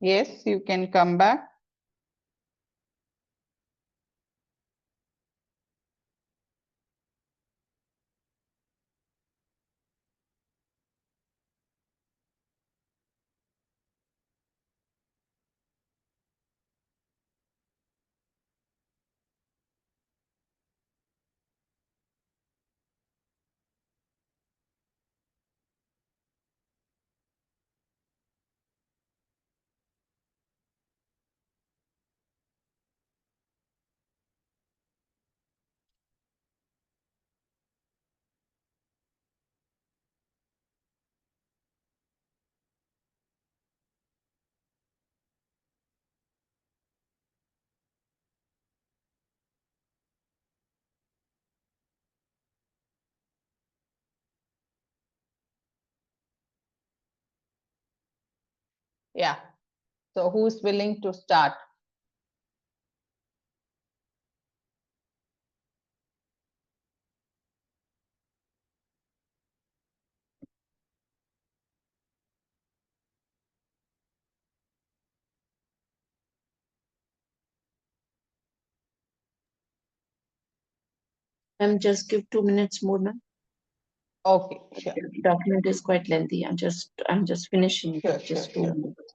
Yes, you can come back. Yeah. So who's willing to start? Just give 2 minutes more, ma'am. Okay, sure. The document is quite lengthy. I'm just finishing. Sure, Just sure, 2 sure. minutes.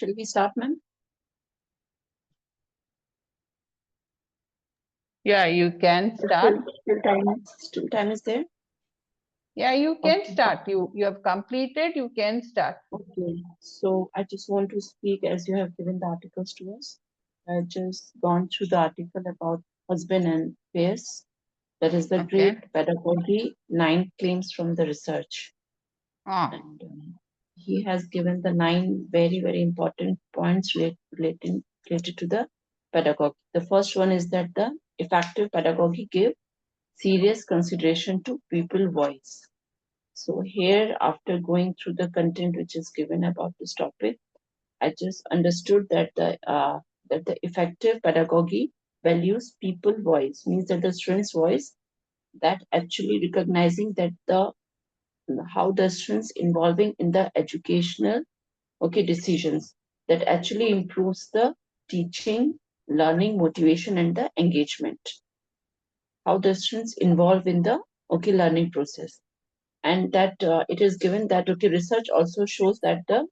Shall we start, ma'am? Yeah, you can start. Still time is there? Yeah, you can Okay. start. You have completed, you can start. Okay, so I just want to speak as you have given the articles to us. I've just gone through the article about husband and wives. That is the Okay. great pedagogy, 9 claims from the research. Ah, And he has given the 9 very important points related to the pedagogy. The first one is that the effective pedagogy give serious consideration to people voice. So here, after going through the content which is given about this topic, I just understood that the effective pedagogy values people voice, means that the student's voice, that actually recognizing that the how the students involving in the educational decisions, that actually improves the teaching, learning, motivation, and the engagement. How the students involve in the learning process, and that it is given that research also shows that the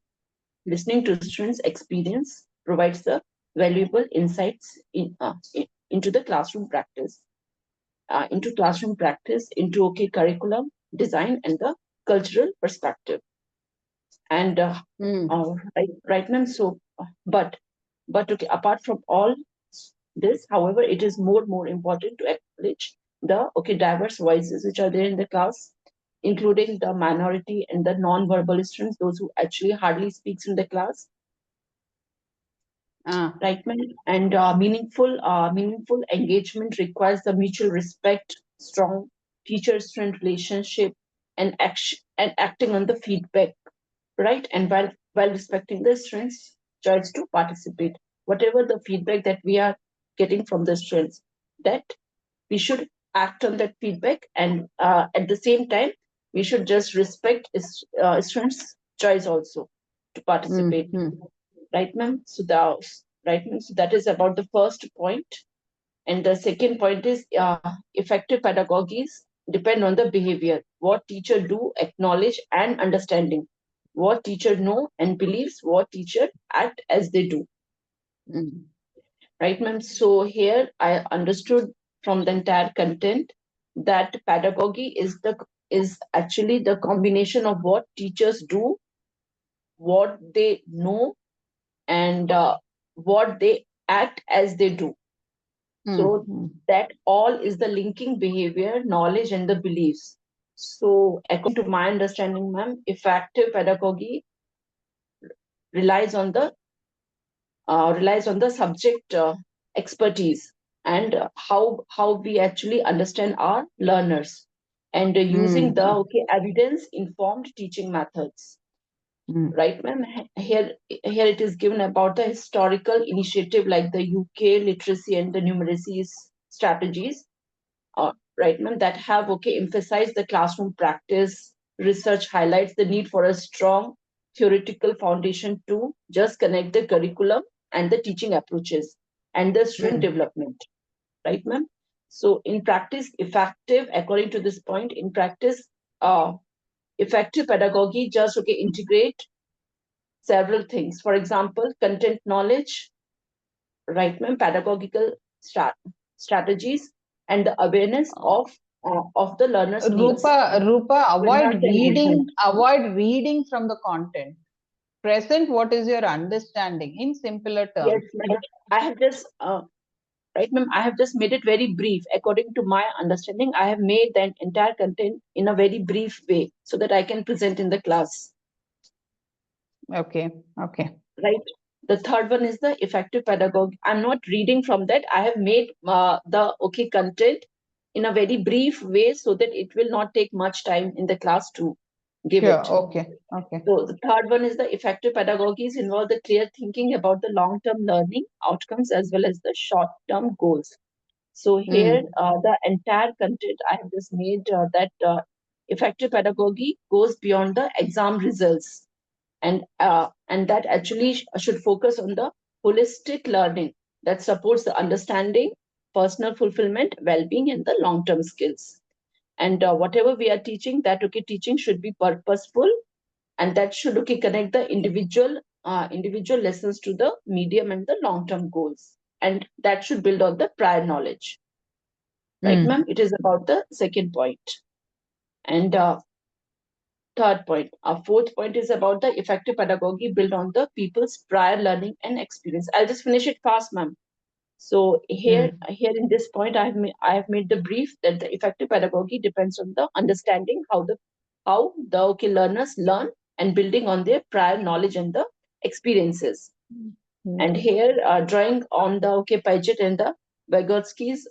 listening to students' experience provides the valuable insights into the classroom practice, into curriculum design and the cultural perspective. And right now, so but okay, apart from all this, however, it is more important to acknowledge the diverse voices which are there in the class, including the minority and the non-verbal students, those who actually hardly speaks in the class. Right, ma'am? And meaningful engagement requires the mutual respect, strong teacher-student relationship, and acting on the feedback, right? And while respecting the students' choice to participate, whatever the feedback that we are getting from the students, that we should act on that feedback, and at the same time, we should just respect students' choice also to participate. Right, ma'am? So that is about the first point. And the second point is effective pedagogies depend on the behavior. What teacher do, acknowledge, and understanding. What teacher know and believes, what teacher act as they do. Right, ma'am? So here I understood from the entire content that pedagogy is actually the combination of what teachers do, what they know, and what they act as they do. So that all is the linking behavior, knowledge, and the beliefs. So according to my understanding, ma'am, effective pedagogy relies on the subject expertise, and how we actually understand our learners, and using the evidence informed teaching methods. Right, ma'am? Here it is given about the historical initiative like the UK literacy and the numeracy strategies, right, ma'am, that have emphasized the classroom practice. Research highlights the need for a strong theoretical foundation to just connect the curriculum and the teaching approaches and the student development. Right, ma'am? So in practice, according to this point, in practice, effective pedagogy just integrate several things. For example, content knowledge, right, ma'am, pedagogical strategies, and the awareness of the learner's needs. Rupa, Enhance engagement. avoid reading from the content. Present, what is your understanding in simpler terms? Yes, ma'am. I have just right, ma'am. I have just made it very brief. According to my understanding, I have made that entire content in a very brief way so that I can present in the class. Okay. Right. The third one is the effective pedagogy. I'm not reading from that. I have made the content in a very brief way so that it will not take much time in the class to give it. Okay. So the third one is the effective pedagogies involve the clear thinking about the long-term learning outcomes as well as the short-term goals. So here, the entire content I have just made that effective pedagogy goes beyond the exam results, and that actually should focus on the holistic learning that supports the understanding, personal fulfillment, well-being, and the long-term skills. And whatever we are teaching, that teaching should be purposeful, and that should connect the individual lessons to the medium and the long-term goals, and that should build on the prior knowledge. Right, ma'am? It is about the second point. And third point. Our fourth point is about the effective pedagogy built on the people's prior learning and experience. I'll just finish it fast, ma'am. So here in this point, I have made the brief that the effective pedagogy depends on the understanding how the learners learn and building on their prior knowledge and the experiences. And here, drawing on the Paget and the Vygotsky's,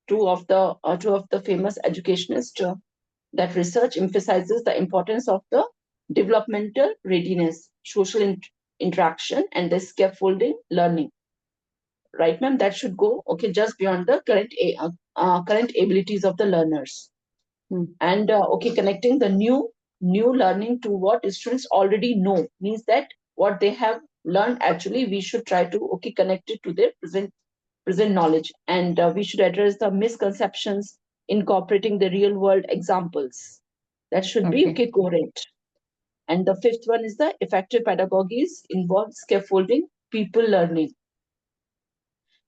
two of the famous educationists, that research emphasizes the importance of the developmental readiness, social interaction, and the scaffolding learning. Right, ma'am? That should go just beyond the current abilities of the learners. And connecting the new learning to what students already know means that what they have learned, actually we should try to connect it to their present knowledge, and we should address the misconceptions, incorporating the real world examples. That should be coherent. And the fifth one is the effective pedagogies involve scaffolding people learning.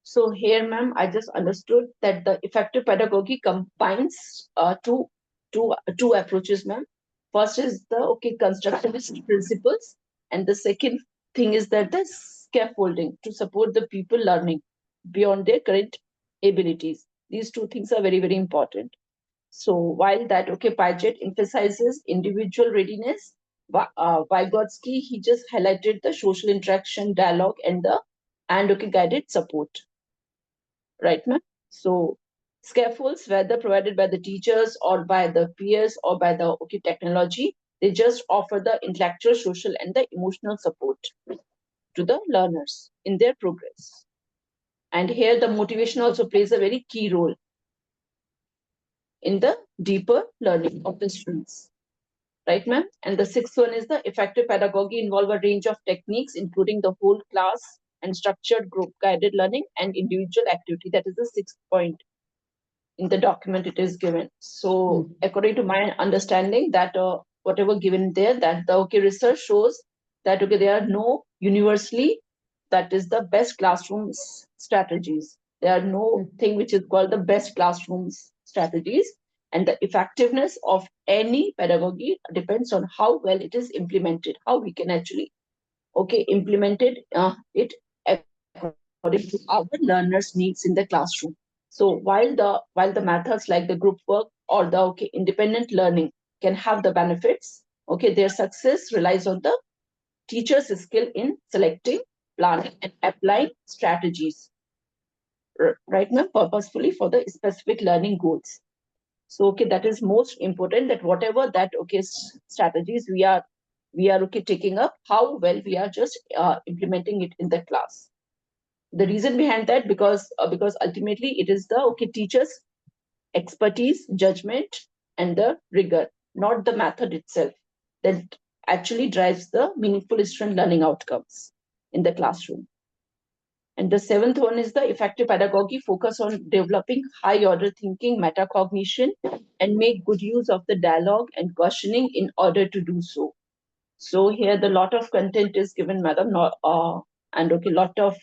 So here, ma'am, I just understood that the effective pedagogy combines two approaches, ma'am. First is the constructivist principles, and the second thing is that the scaffolding to support the people learning beyond their current abilities. These two things are very, very important. So while that Paget emphasizes individual readiness, Vygotsky, he just highlighted the social interaction, dialogue, and guided support. Right, ma'am? So scaffolds, whether provided by the teachers or by the peers or by the technology, they just offer the intellectual, social, and the emotional support to the learners in their progress. And here the motivation also plays a very key role in the deeper learning of the students. Right, ma'am? And the sixth one is the effective pedagogy involve a range of techniques, including the whole class and structured group guided learning and individual activity. That is the sixth point in the document it is given. So according to my understanding, that whatever given there, that the research shows that there are no universally that is the best classrooms strategies. There are no thing which is called the best classrooms strategies, and the effectiveness of any pedagogy depends on how well it is implemented, how we can actually implement it according to our learners needs in the classroom. So while the methods like the group work or the independent learning can have the benefits, their success relies on the teacher's skill in selecting, planning, and applying strategies, right, ma'am, purposefully for the specific learning goals. So that is most important, that whatever that strategies we are taking up, how well we are just implementing it in the class. The reason behind that, because ultimately it is the teachers expertise, judgment, and the rigor, not the method itself, that actually drives the meaningful student learning outcomes in the classroom. And the seventh one is the effective pedagogy focus on developing high order thinking, metacognition, and make good use of the dialogue and questioning in order to do so. So here the lot of content is given, madam, and lot of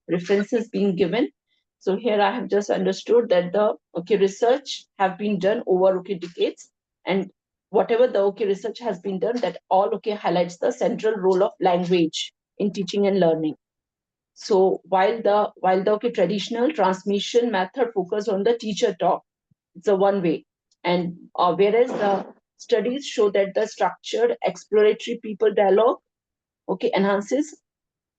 references being given. So here I have just understood that the research have been done over decades, and whatever the research has been done, that all highlights the central role of language in teaching and learning. So while the traditional transmission method focus on the teacher talk, it's a one way, and whereas the studies show that the structured exploratory people dialogue enhances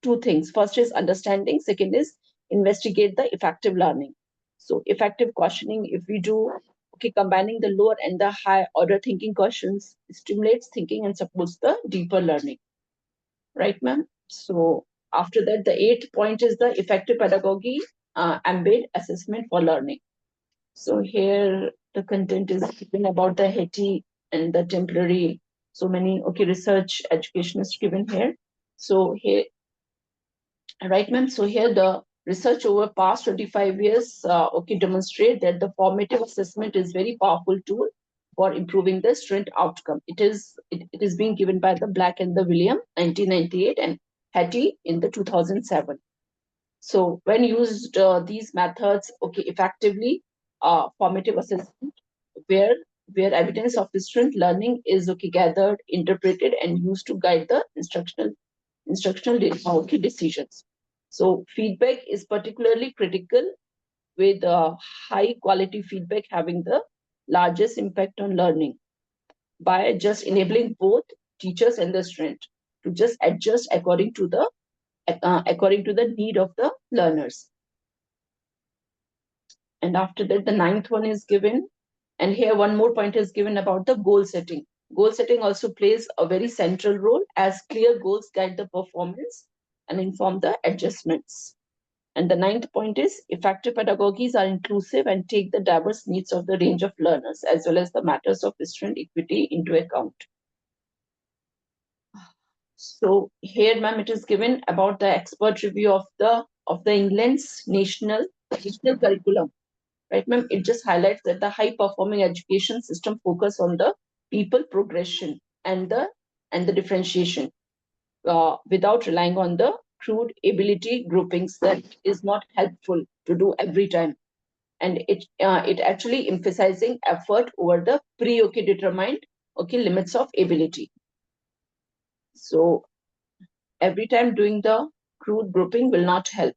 two things. First is understanding, second is investigate the effective learning. So effective questioning, if we do combining the lower and the high order thinking questions, stimulates thinking and supports the deeper learning. Right, ma'am? So after that, the eighth point is the effective pedagogy embed assessment for learning. So here the content is given about the Haiti and the temporary, so many research education is given here. So here, right, ma'am. So here the research over past 25 years demonstrate that the formative assessment is very powerful tool for improving the student outcome. It is being given by the Black and the William 1998 and Hattie in the 2007. So when used these methods effectively, formative assessment where evidence of the student learning is gathered, interpreted, and used to guide the instructional decisions. So feedback is particularly critical, with high quality feedback having the largest impact on learning by just enabling both teachers and the student to just adjust according to the need of the learners. And after that, the ninth one is given. And here one more point is given about the goal setting. Goal setting also plays a very central role, as clear goals guide the performance and inform the adjustments. And the ninth point is effective pedagogies are inclusive and take the diverse needs of the range of learners as well as the matters of student equity into account. So here, ma'am, it is given about the expert review of the England's national curriculum. Right, ma'am? It just highlights that the high performing education system focus on the people progression and the differentiation without relying on the crude ability groupings that is not helpful to do every time. And it actually emphasizing effort over the determined limits of ability. So every time doing the crude grouping will not help.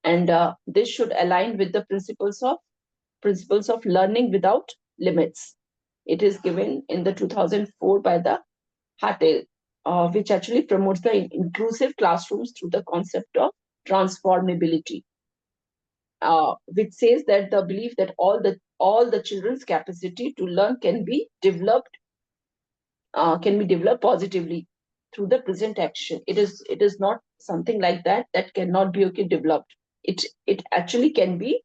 And this should align with the principles of learning without limits. It is given in the 2004 by the Hattel, which actually promotes the inclusive classrooms through the concept of transformability, which says that the belief that all the children's capacity to learn can be developed positively through the present action. It is not something like that cannot be developed. It actually can be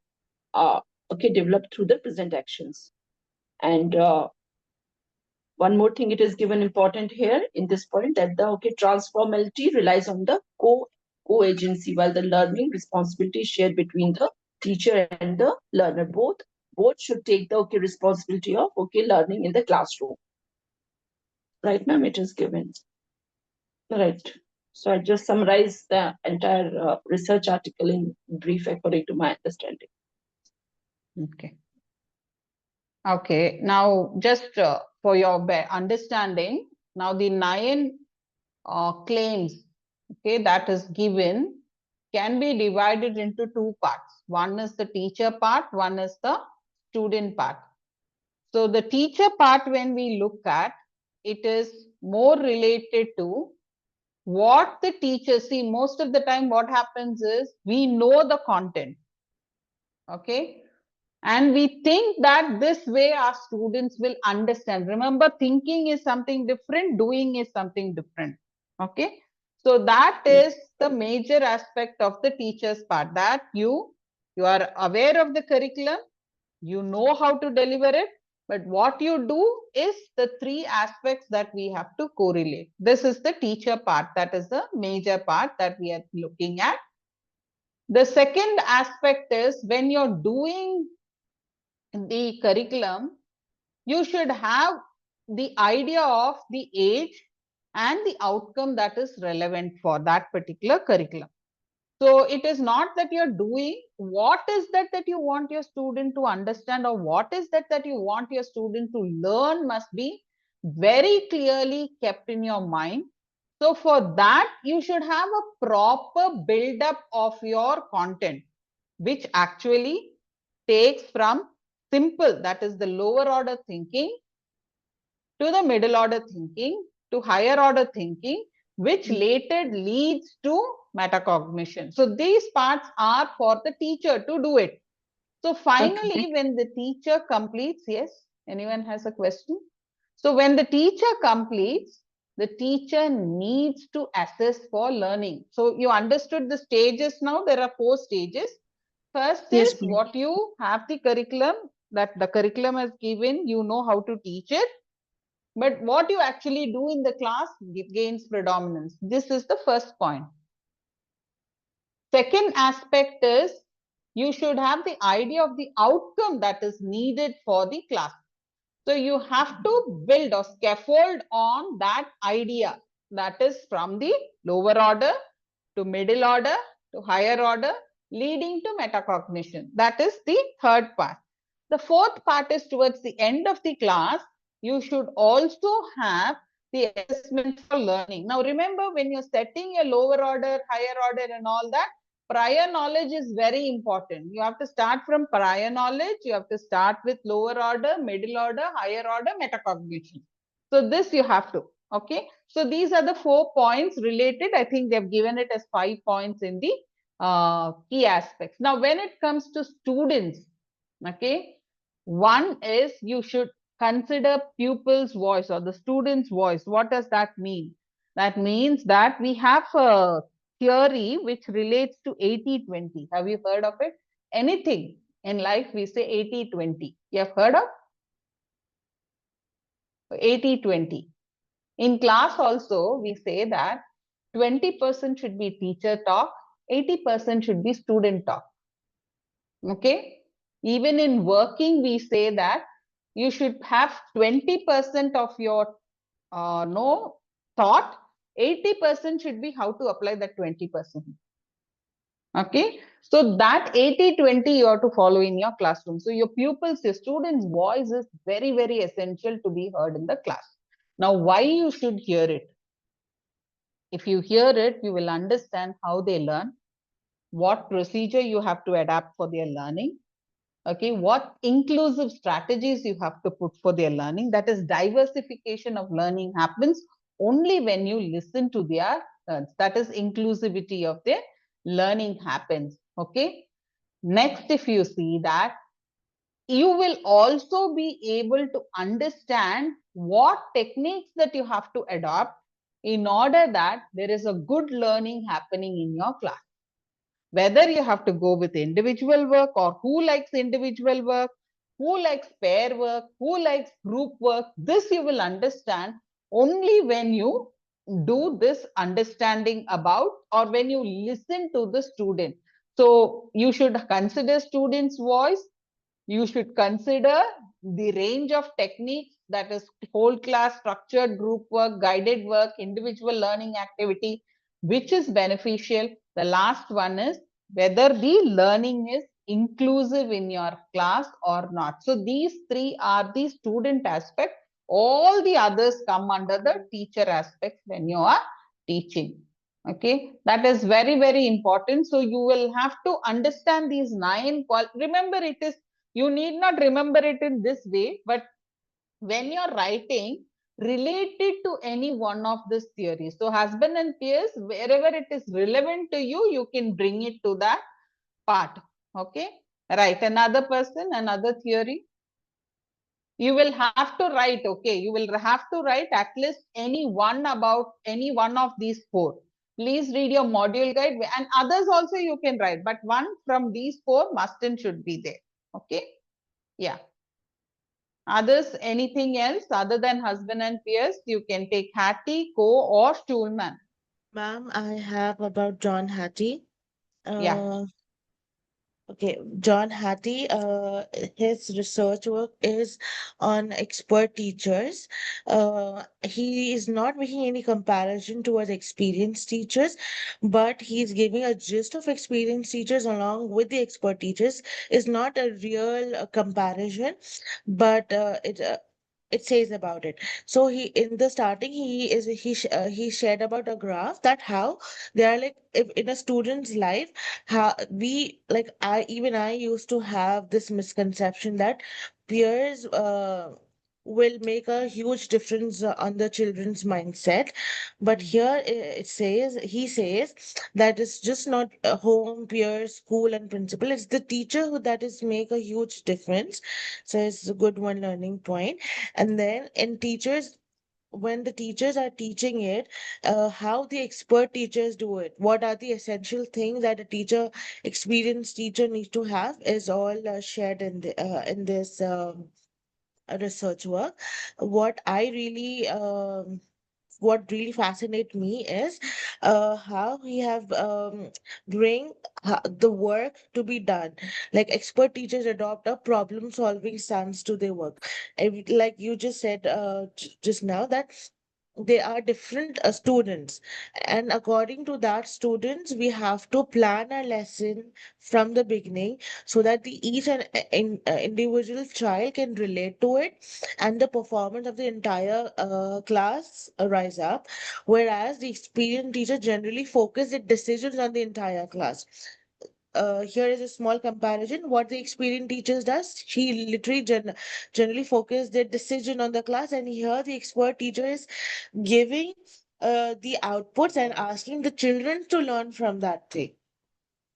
developed through the present actions. And one more thing, it is given important here in this point that the transformality relies on the co-agency, while the learning responsibility is shared between the teacher and the learner. Both should take the responsibility of learning in the classroom. Right, ma'am? It is given. Right. So I just summarized the entire research article in brief according to my understanding. Okay. Okay. Now, just for your understanding, now the 9 claims, okay, that is given can be divided into 2 parts. One is the teacher part, one is the student part. So the teacher part, when we look at, it is more related to what the teacher, see, most of the time what happens is we know the content, okay, and we think that this way our students will understand. Remember, thinking is something different, doing is something different, okay. So that is the major aspect of the teacher's part, that you are aware of the curriculum, you know how to deliver it, but what you do is the 3 aspects that we have to correlate. This is the teacher part, that is the major part that we are looking at. The second aspect is when you're doing the curriculum, you should have the idea of the age and the outcome that is relevant for that particular curriculum. So it is not that you're doing, what is that you want your student to understand, or what is that you want your student to learn must be very clearly kept in your mind. So for that, you should have a proper build-up of your content, which actually takes from simple, that is the lower order thinking, to the middle order thinking, to higher order thinking, which later leads to metacognition. So these parts are for the teacher to do it. So finally, when the teacher completes, yes, anyone has a question? So when the teacher completes, the teacher needs to assess for learning. So you understood the stages now. There are 4 stages. First is what you have the curriculum, that the curriculum is given, you know how to teach it. But what you actually do in the class gains predominance. This is the first point. Second aspect is you should have the idea of the outcome that is needed for the class. So you have to build or scaffold on that idea, that is from the lower order to middle order to higher order, leading to metacognition. That is the third part. The fourth part is towards the end of the class, you should also have the assessment for learning. Now remember, when you're setting a lower order, higher order and all that, prior knowledge is very important. You have to start from prior knowledge. You have to start with lower order, middle order, higher order, metacognition. So this you have to, okay. So these are the 4 points related. I think they've given it as 5 points in the key aspects. Now, when it comes to students, okay, one is you should consider pupil's voice or the student's voice. What does that mean? That means that we have a theory which relates to 80-20. Have you heard of it? Anything in life, we say 80-20. You have heard of 80-20? In class also, we say that 20% should be teacher talk, 80% should be student talk. Okay? Even in working, we say that you should have 20% of your no thought, 80% should be how to apply that 20%. Okay, so that 80-20 you have to follow in your classroom. So your pupils, your students' voice is very, very essential to be heard in the class. Now, why you should hear it? If you hear it, you will understand how they learn, what procedure you have to adapt for their learning, okay, what inclusive strategies you have to put for their learning. That is, diversification of learning happens only when you listen to their that is, inclusivity of their learning happens. Okay, next, if you see that, you will also be able to understand what techniques that you have to adopt in order that there is a good learning happening in your class. Whether you have to go with individual work or who likes individual work, who likes pair work, who likes group work, this you will understand only when you do this understanding about, or when you listen to the student. So you should consider students' voice. You should consider the range of techniques, that is whole class, structured group work, guided work, individual learning activity, which is beneficial. The last one is whether the learning is inclusive in your class or not. So these three are the student aspect. All the others come under the teacher aspect when you are teaching. Okay, that is very, very important. So you will have to understand these nine. Remember, it is, you need not remember it in this way, but when you're writing, relate it to any one of these theories. So husband and peers, wherever it is relevant to you, you can bring it to that part. Okay, right, another person, another theory. You will have to write, okay, you will have to write at least any one about any one of these four. Please read your module guide, and others also you can write, but one from these four must and should be there. Okay, yeah. Others, anything else other than husband and peers, you can take Hattie, Co, or Stulman. Ma'am, I have about John Hattie. Yeah. Uh, Okay, John Hattie, his research work is on expert teachers. He is not making any comparison towards experienced teachers, but he's giving a gist of experienced teachers along with the expert teachers. It's not a real comparison, but it says about it. So he in the starting he shared about a graph that how they are like if in a student's life how we like I used to have this misconception that peers will make a huge difference on the children's mindset, but Mm. here it says he says that it's just not home, peers, school, and principal. It's the teacher who that is make a huge difference. So it's a good one learning point. And then in teachers, when the teachers are teaching it, how the expert teachers do it, what are the essential things that a teacher, experienced teacher, needs to have, is all shared in this research work. What I really what really fascinates me is how we have bring the work to be done. Like expert teachers adopt a problem solving stance to their work. Like you just said just now that they are different students, and according to that students we have to plan a lesson from the beginning so that the each and individual child can relate to it, and the performance of the entire class rise up, whereas the experienced teacher generally focus the decisions on the entire class. here is a small comparison. What the experienced teachers does, she literally generally focus their decision on the class, and here the expert teacher is giving the outputs and asking the children to learn from that thing.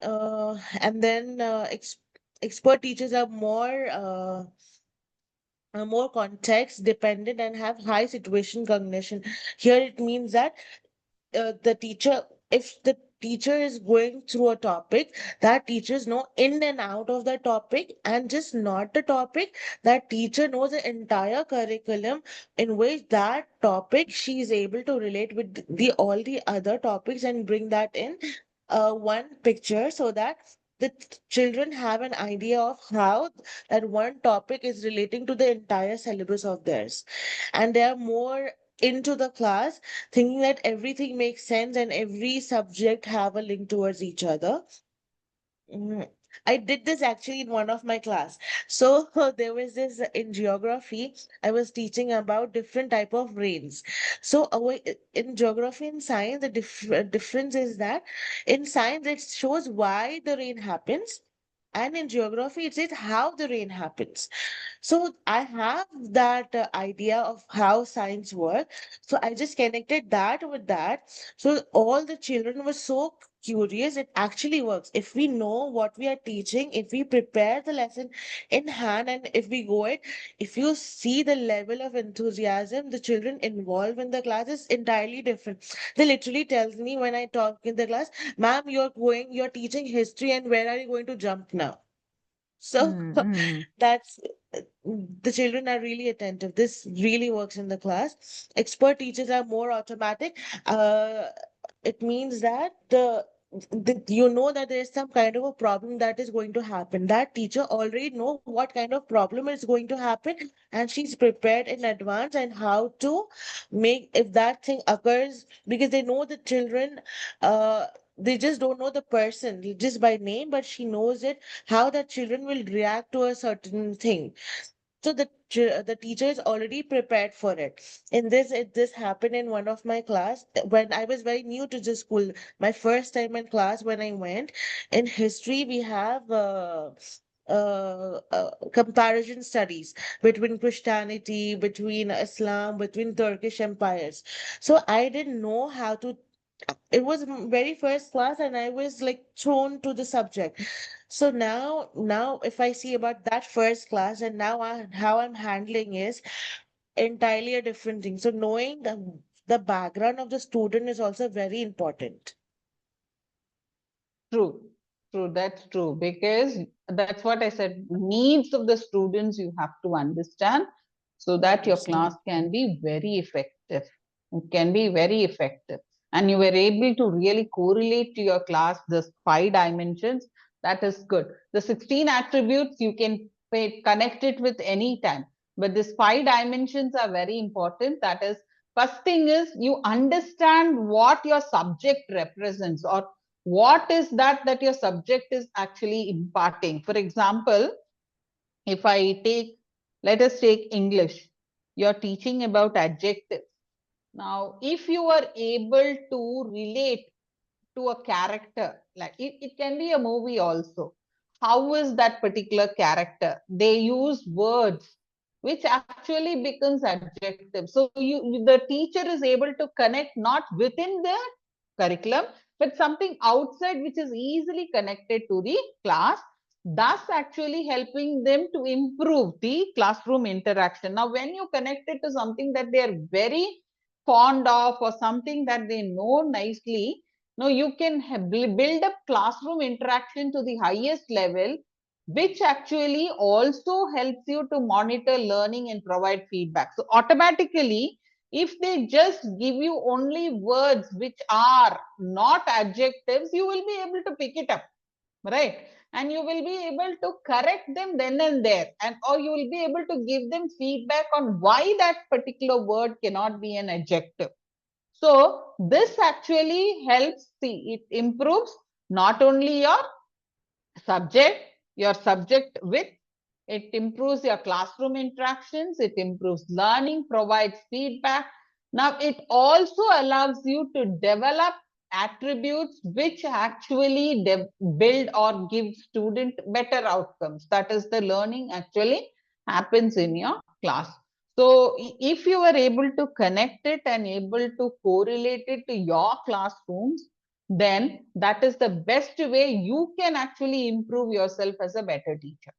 And then expert teachers are more context dependent and have high situation cognition. Here it means that the teacher, if the teacher is going through a topic, that teachers know in and out of the topic, and just not the topic, that teacher knows the entire curriculum in which that topic she is able to relate with the all the other topics and bring that in one picture, so that the children have an idea of how that one topic is relating to the entire syllabus of theirs, and they are more into the class, thinking that everything makes sense and every subject have a link towards each other. Mm, I did this actually in one of my class. So there was this in geography. I was teaching about different type of rains. So in geography and science, the difference is that in science it shows why the rain happens, and in geography it says how the rain happens. So I have that idea of how science works. So I just connected that with that. So all the children were so curious. It actually works. If we know what we are teaching, if we prepare the lesson in hand, and if we go it, if you see the level of enthusiasm the children involved in the class is entirely different. They literally tells me when I talk in the class, ma'am, you're teaching history, and where are you going to jump now? So Mm. that's the children are really attentive. This really works in the class. Expert teachers are more automatic. It means that you know that there is some kind of a problem that is going to happen. That teacher already know what kind of problem is going to happen, and she's prepared in advance and how to make if that thing occurs, because they know the children. They just don't know the person just by name, but she knows it how the children will react to a certain thing. So the teacher is already prepared for it. This happened in one of my class when I was very new to the school. My first time in class when I went in history, we have comparison studies between Christianity, between Islam, between Turkish empires. So I didn't know how to. It was very first class, and I was like thrown to the subject. So now if I see about that first class, and now how I'm handling is entirely a different thing. So knowing the background of the student is also very important. True, true, that's true. Because that's what I said, needs of the students you have to understand so that your class Absolutely. can be very effective. It can be very effective. And you were able to really correlate to your class this 5 dimensions. That is good. The 16 attributes you can connect it with any time. But these 5 dimensions are very important. That is, first thing is you understand what your subject represents, or what is that your subject is actually imparting. For example, if I take, let us take English, you're teaching about adjectives. Now if you are able to relate to a character, like it can be a movie also, how is that particular character, they use words which actually becomes adjective. So the teacher is able to connect not within the curriculum, but something outside which is easily connected to the class, thus actually helping them to improve the classroom interaction. Now when you connect it to something that they are very fond of, or something that they know nicely, now you can build up classroom interaction to the highest level, which actually also helps you to monitor learning and provide feedback. So automatically, if they just give you only words which are not adjectives, you will be able to pick it up, right? And you will be able to correct them then and there, and or you will be able to give them feedback on why that particular word cannot be an adjective. So this actually helps, see, it improves not only your subject with, it improves your classroom interactions, it improves learning, provides feedback. Now it also allows you to develop attributes which actually build or give student better outcomes. That is, the learning actually happens in your class. So if you are able to connect it and able to correlate it to your classrooms, then that is the best way you can actually improve yourself as a better teacher.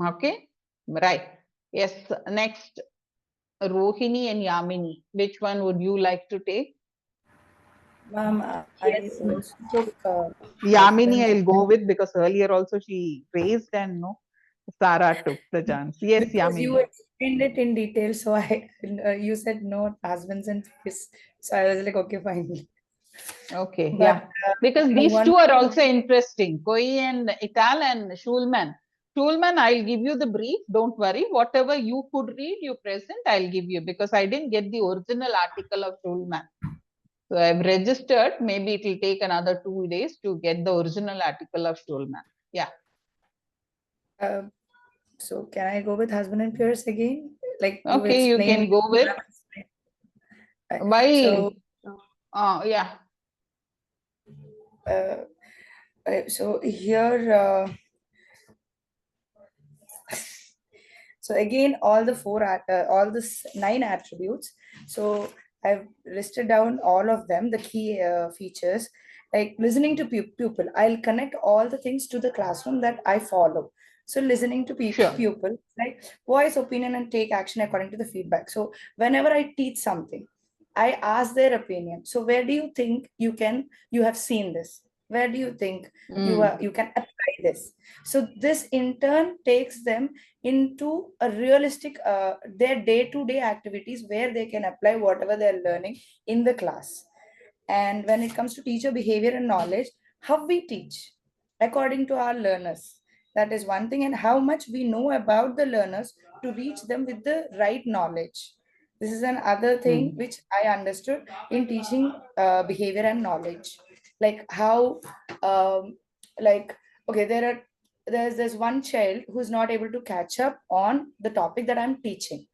Okay, right. Yes, next, Rohini and Yamini, which one would you like to take? Ma'am, I Yes. also So took Yamini, husband's I'll go with, because earlier also she raised and no, Sarah took the chance. Yes, because you Yamini. explained it in detail. So you said no husbands and face. So I was like, okay, fine. Okay, But yeah. Because I these want two are also interesting. Koi and Ital and Schulman. Schulman, I'll give you the brief. Don't worry. Whatever you could read, you present, I'll give you, because I didn't get the original article of Schulman. So I've registered. Maybe it will take another 2 days to get the original article of Schulman. Yeah. uh, so can I go with husband and peers again? Like you Okay, you explained. can go with. Right. Why? So Yeah. uh, so here so again all the all the 9 attributes. So I've listed down all of them, the key features, like listening to pupil. I'll connect all the things to the classroom that I follow. So listening to Sure. pupil, like voice opinion and take action according to the feedback. So whenever I teach something, I ask their opinion. So where do you think you have seen this? Where do you think you can apply this? So this in turn takes them into a realistic their day-to-day activities where they can apply whatever they're learning in the class. And when it comes to teacher behavior and knowledge, how we teach according to our learners, that is one thing, and how much we know about the learners to reach them with the right knowledge. This is another thing which I understood in teaching behavior and knowledge, like how like okay, there's one child who's not able to catch up on the topic that I'm teaching.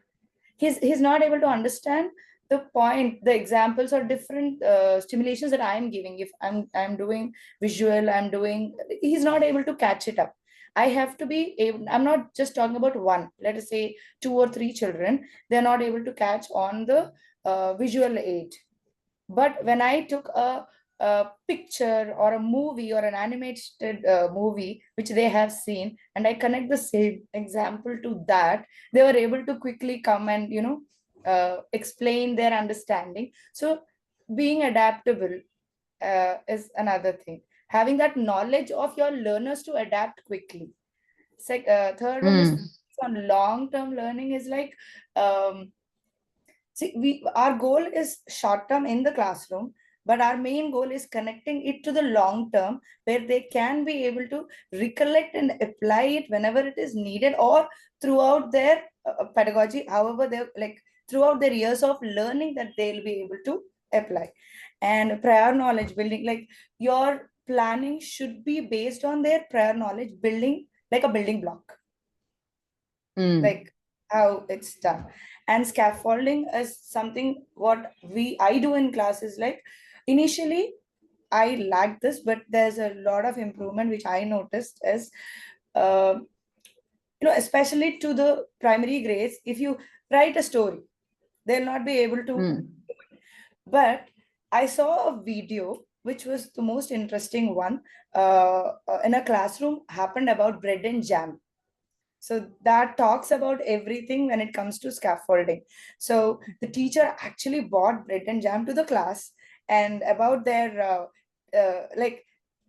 He's not able to understand the point, the examples or different stimulations that I'm giving. If I'm doing visual, I'm doing, he's not able to catch it up. I have to be able, I'm not just talking about one, let us say 2 or 3 children, they're not able to catch on the visual aid. But when I took a picture or a movie or an animated movie which they have seen, and I connect the same example to that, they were able to quickly come and explain their understanding. So being adaptable is another thing, having that knowledge of your learners to adapt quickly. Third one is on long term learning is like see, our goal is short term in the classroom, but our main goal is connecting it to the long term, where they can be able to recollect and apply it whenever it is needed, or throughout their pedagogy, however they like throughout their years of learning that they'll be able to apply. And prior knowledge building, like your planning should be based on their prior knowledge building, like a building block, like how it's done. And scaffolding is something what I do in classes. Like initially I lacked this, but there's a lot of improvement which I noticed is uh, especially to the primary grades, if you write a story, they'll not be able to. But I saw a video which was the most interesting one in a classroom, happened about bread and jam. So that talks about everything when it comes to scaffolding. So the teacher actually bought bread and jam to the class, and about their like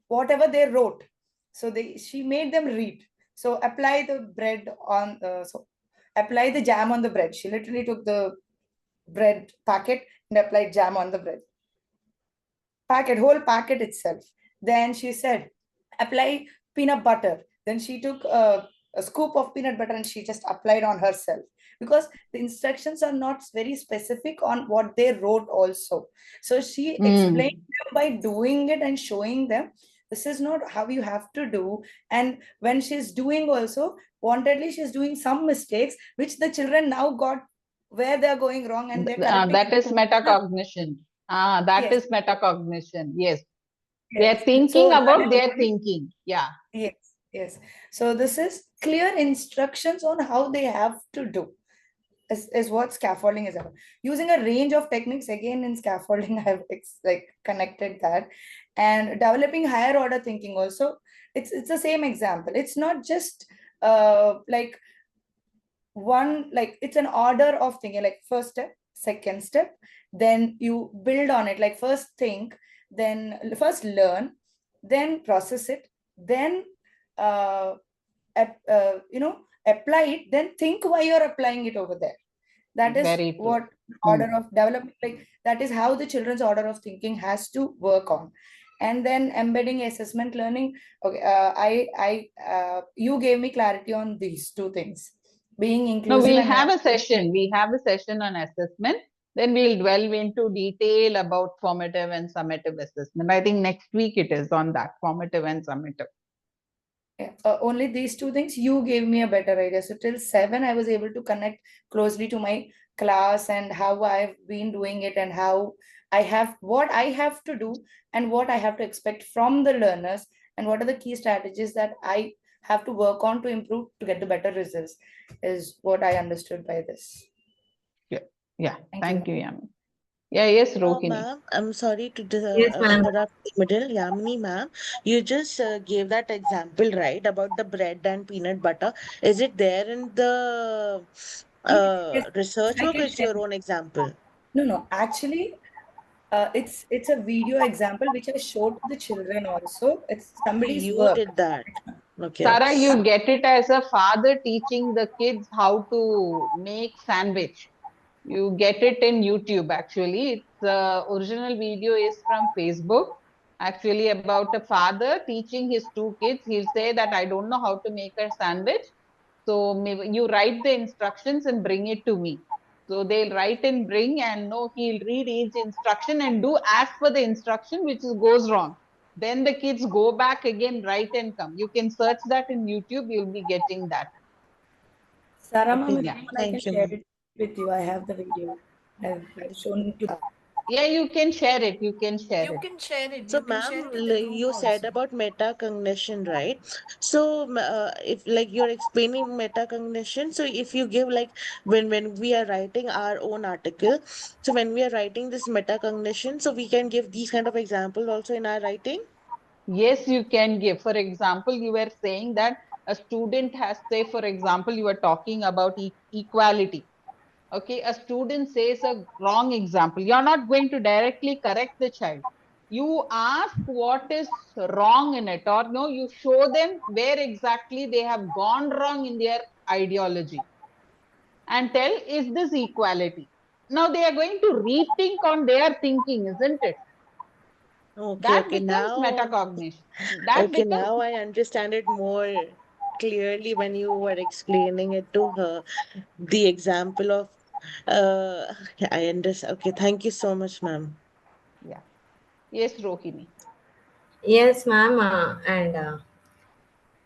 whatever they wrote. So she made them read. So apply the bread on so apply the jam on the bread. She literally took the bread packet and applied jam on the bread packet, whole packet itself. Then she said, apply peanut butter. Then she took a scoop of peanut butter and she just applied on herself, because the instructions are not very specific on what they wrote also. So she explained them by doing it and showing them this is not how you have to do. And when she's doing also, wantedly she's doing some mistakes which the children now got where they're going wrong, and they're correcting. That is metacognition. That Yes, is metacognition. Yes. They are yes. thinking So that about is their thinking. Yeah. yes, yes. So this is clear instructions on how they have to do. Is what scaffolding is about. Using a range of techniques again in scaffolding, I have like connected that, and developing higher order thinking also. It's the same example. It's not just like one, like it's an order of thinking, like first step, second step, then you build on it, like first think, then first learn, then process it, then uh, apply it, then think why you're applying it over there. That is Very true. what order of development, like that is how the children's order of thinking has to work on. And then embedding assessment learning. Okay, you gave me clarity on these two things, being No, inclusive we'll and have a session. We have a session on assessment. Then we'll delve into detail about formative and summative assessment. I think next week it is on that, formative and summative. yeah, only these two things you gave me a better idea. So till 7 I was able to connect closely to my class and how I've been doing it, and how I have, what I have to do, and what I have to expect from the learners, and what are the key strategies that I have to work on to improve to get the better results, is what I understood by this. Yeah. Yeah. Thank you. Thank you, Yami. Yeah. Yes, Rohini. Ma'am, I'm sorry to Yes, ma'am. interrupt the middle. Yamini, ma'am, you just gave that example, right, about the bread and peanut butter. Is it there in the Yes, yes, research I book, or can it's share your it. own example? No, no, actually, it's a video example which I showed to the children also. It's Okay, somebody's you work. did that. Okay. Sarah, you get it as a father teaching the kids how to make sandwich. You get it in YouTube actually. It's original video is from Facebook. Actually, about a father teaching his two kids. He'll say that I don't know how to make a sandwich. So maybe you write the instructions and bring it to me. So they'll write and bring, and no, he'll read each instruction and do as per the instruction, which goes wrong. Then the kids go back again, write and come. You can search that in YouTube, you'll be getting that. Sarah ma'am, Okay. if Yeah. you want, I can Thank you, share ma'am. it with you. I have the video. I've shown in class. Yeah, you can share it. You can share You it. can share it. So, You can share ma'am, it to the group you said also. about metacognition, right? So, if like you're explaining metacognition, so if you give like when we are writing our own article, so when we are writing this metacognition, so we can give these kind of examples also in our writing. Yes, you can give. For example, you were saying that a student has, say, for example, you were talking about equality. Okay, a student says a wrong example. You're not going to directly correct the child. You ask what is wrong in it, or no, you show them where exactly they have gone wrong in their ideology and tell, is this equality? Now they are going to rethink on their thinking, isn't it? Okay, That okay. becomes Now, metacognition. That okay, becomes, now I understand it more clearly when you were explaining it to her. The example of, I understand. Okay, thank you so much, ma'am. yeah. Yes, Rohini. Yes, ma'am. And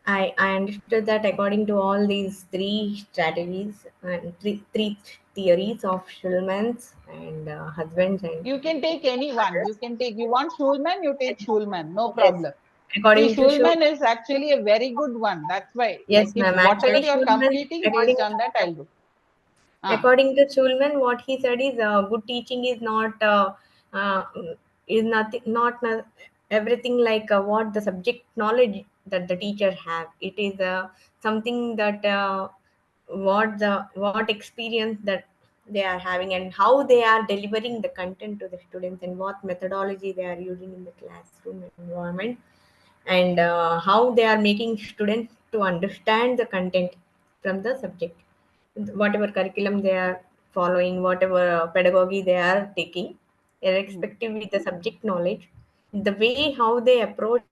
I understood that according to all these three strategies and three theories of Schulman's and husbands and You can take any one. You can take, you want Schulman, you take Schulman, no yes, problem. See, according to Schulman is actually a very good one. That's why, like, yes, if ma'am. whatever Actually, you're Schulman, completing, based on that, I'll do. Ah, according to Schulman, what he said is good teaching is not uh, is nothing not everything like what the subject knowledge that the teacher have. It is something that what experience that they are having and how they are delivering the content to the students and what methodology they are using in the classroom environment, and how they are making students to understand the content from the subject, whatever curriculum they are following, whatever pedagogy they are taking, mm, irrespective with the subject knowledge, the way how they approach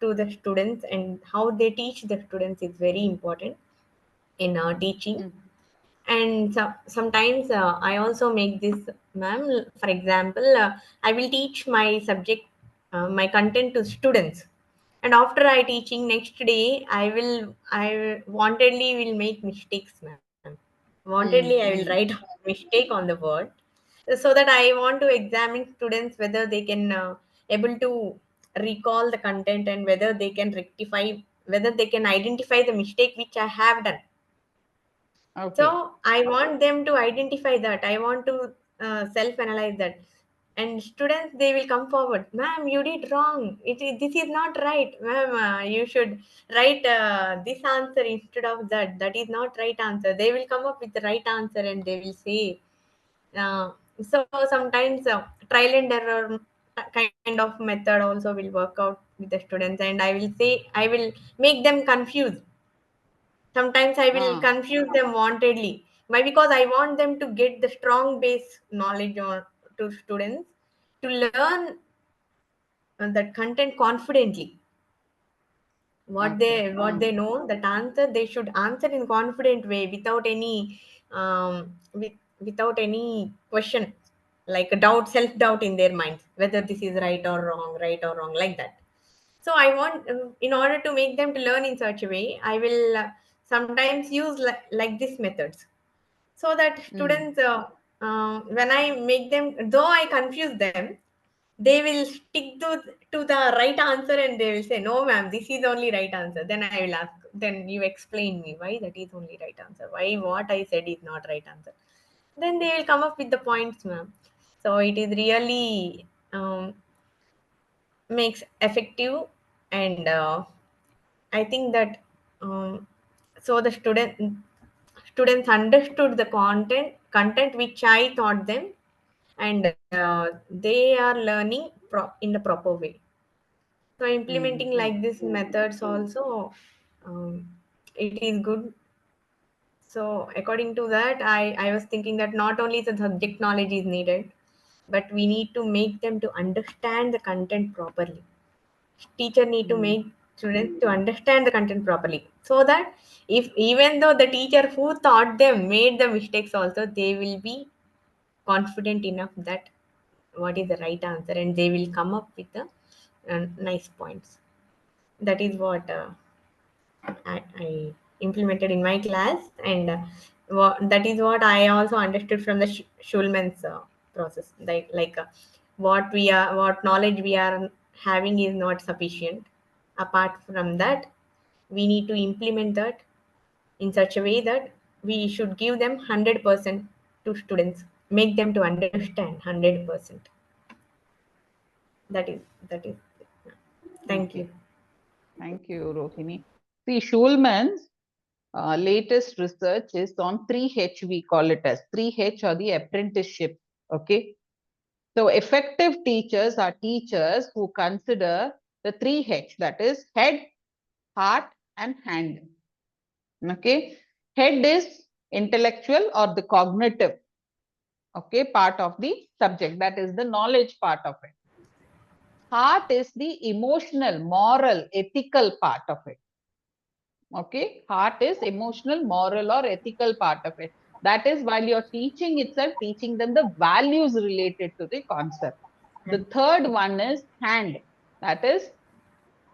to the students and how they teach the students is very important in teaching. mm, And sometimes I also make this, ma'am, for example, I will teach my subject, my content to students, and after I teaching next day I wantedly will make mistakes, ma'am. Wantedly I will write mm. mistake on the word, so that I want to examine students whether they can able to recall the content and whether they can rectify, whether they can identify the mistake which I have done. So Okay. I want them to identify that. I want to self analyze that. And students, they will come forward, ma'am, you did wrong, this is not right, ma'am, you should write this answer instead of that, that is not right answer. They will come up with the right answer and they will say, uh, so sometimes trial and error kind of method also will work out with the students, and I will say, I will make them confused. Sometimes I will Ah, confuse them wantedly. Why? Because I want them to get the strong base knowledge on to students to learn that content confidently. What okay. they know, that answer they should answer in confident way without any without any question, like a doubt, self doubt in their minds whether this is right or wrong, like that. So I want, in order to make them to learn in such a way, I will sometimes use like this methods, so that Mm. students, when I make them, though I confuse them, they will stick to the right answer and they will say, no ma'am, this is only right answer. Then I will ask, then you explain me why that is only right answer, why what I said is not right answer. Then they will come up with the points, ma'am. So it is really makes effective. And I think that um, so the students understood the content which I taught them, and they are learning in the proper way. So implementing Mm-hmm. like this methods also, it is good. So according to that, I was thinking that not only the subject knowledge is needed, but we need to make them to understand the content properly. Teacher need to Mm. make students to understand the content properly, so that if even though the teacher who taught them made the mistakes also, they will be confident enough that what is the right answer, and they will come up with the nice points. That is what I implemented in my class, and that is what I also understood from the Schulman's process. What knowledge we are having is not sufficient. Apart from that, we need to implement that in such a way that we should give them 100% to students, make them to understand 100%. That is. Thank Okay. you. Thank you, Rohini. See, Schulman's latest research is on 3H, we call it as 3H or the apprenticeship. Okay. So effective teachers are teachers who consider the 3H, that is head, heart, and hand. Okay. Head is intellectual or the cognitive, okay, part of the subject, that is the knowledge part of it. Heart is the emotional, moral, ethical part of it. Okay, heart is emotional, moral, or ethical part of it. That is, while you're teaching itself, teaching them the values related to the concept. The third one is hand. That is,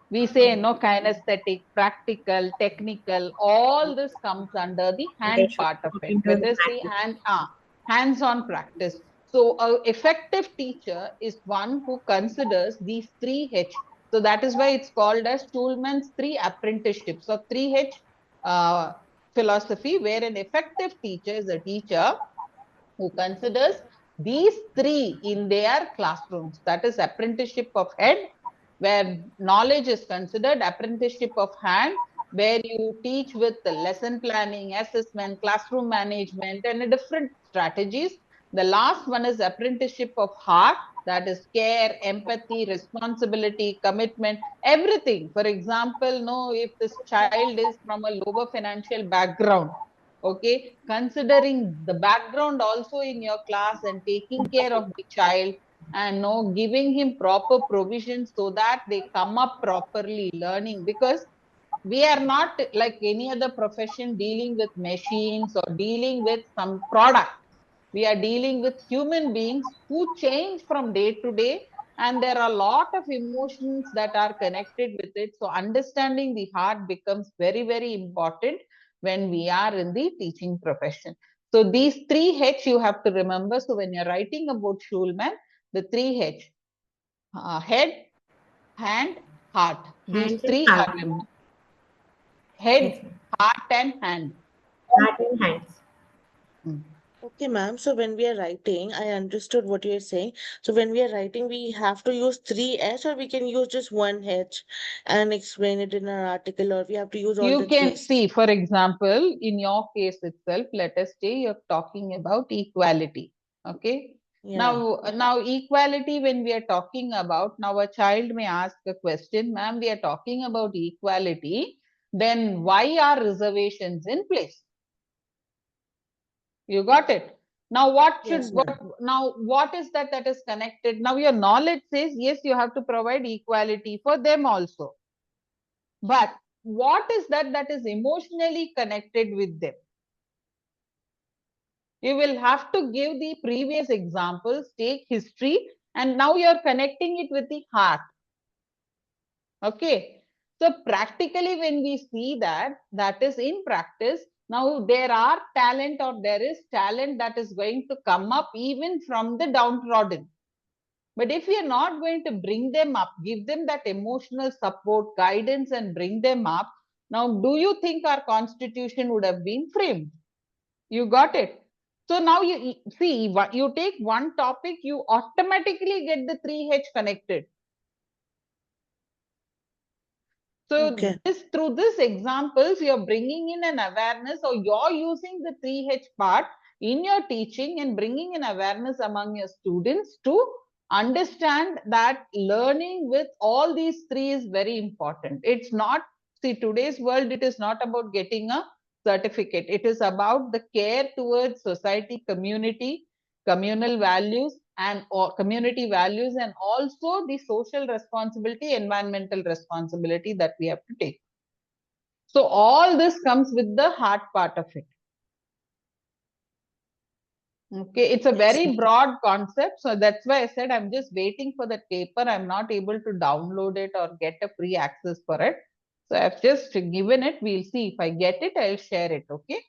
we say no, kinesthetic, practical, technical, all this comes under the They hand should part of put it. into With the this, the practice. hands-on practice. So a effective teacher is one who considers these 3H. So that is why it's called as Schulman's 3 apprenticeships. So 3H uh, philosophy, where an effective teacher is a teacher who considers these 3 in their classrooms. That is apprenticeship of head, where knowledge is considered, apprenticeship of hand, where you teach with the lesson planning, assessment, classroom management, and different strategies. The last one is apprenticeship of heart, that is care, empathy, responsibility, commitment, everything. For example, no, if this child is from a lower financial background, okay, considering the background also in your class and taking care of the child, and no, giving him proper provision so that they come up properly learning, because we are not like any other profession dealing with machines or dealing with some product. We are dealing with human beings who change from day to day, and there are a lot of emotions that are connected with it. So understanding the heart becomes very, very important when we are in the teaching profession. So these 3H you have to remember. So when you're writing about Schulman, the 3H, head, hand, heart. These Hand and three heart. are Yes, head, ma'am. heart, and hand. Heart and hands. Mm. Okay, ma'am. So when we are writing, I understood what you're saying. So when we are writing, we have to use three H, or we can use just one H and explain it in our article, or we have to use all You the can three. see, for example, in your case itself, let us say you're talking about equality. Okay. Yeah. Now equality, when we are talking about, now a child may ask a question, ma'am, we are talking about equality, then why are reservations in place? You got it. Now what Yes, should, ma'am. what is that is connected? Now your knowledge says, yes, you have to provide equality for them also. But what is that is emotionally connected with them? You will have to give the previous examples, take history, and now you're connecting it with the heart. Okay. So practically when we see that is in practice, now there are talent, or there is talent that is going to come up even from the downtrodden. But if we are not going to bring them up, give them that emotional support, guidance, and bring them up, now do you think our constitution would have been framed? You got it. So now you see, you take one topic, you automatically get the 3H connected. So Okay. this, through this examples, you're bringing in an awareness, or you're using the 3H part in your teaching and bringing in awareness among your students to understand that learning with all these three is very important. It's not, see, today's world, it is not about getting a certificate. It is about the care towards society, community, communal values, and community values, and also the social responsibility, environmental responsibility that we have to take. So all this comes with the heart part of it. Okay, it's a Yes, very ma'am. broad concept. So that's why I said I'm just waiting for that paper. I'm not able to download it or get a free access for it. So I've just given it. We'll see if I get it, I'll share it. Okay.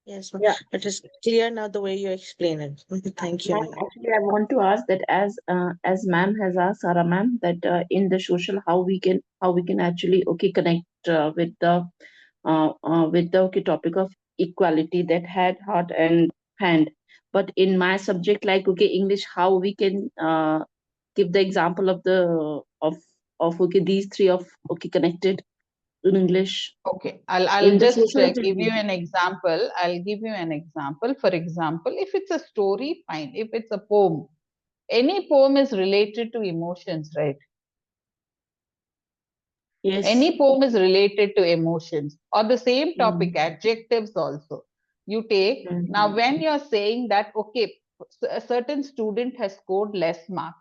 Yes, ma'am. Yeah. It is clear now the way you explain it. Thank you, Ma'am, ma'am. actually, I want to ask that as ma'am has asked, Sarah ma'am, that in the social, how we can actually connect with the topic of equality, that head, heart, and hand. But in my subject, like English, how we can give the example of these three of connected in English Okay, I'll in the just social give you activity. an example. I'll give you an example. For example, if it's a story, fine. If it's a poem, any poem is related to emotions, right? Yes. Any poem is related to emotions, or the same topic, Mm. adjectives also. You take, now Mm. when you're saying that, okay, a certain student has scored less marks.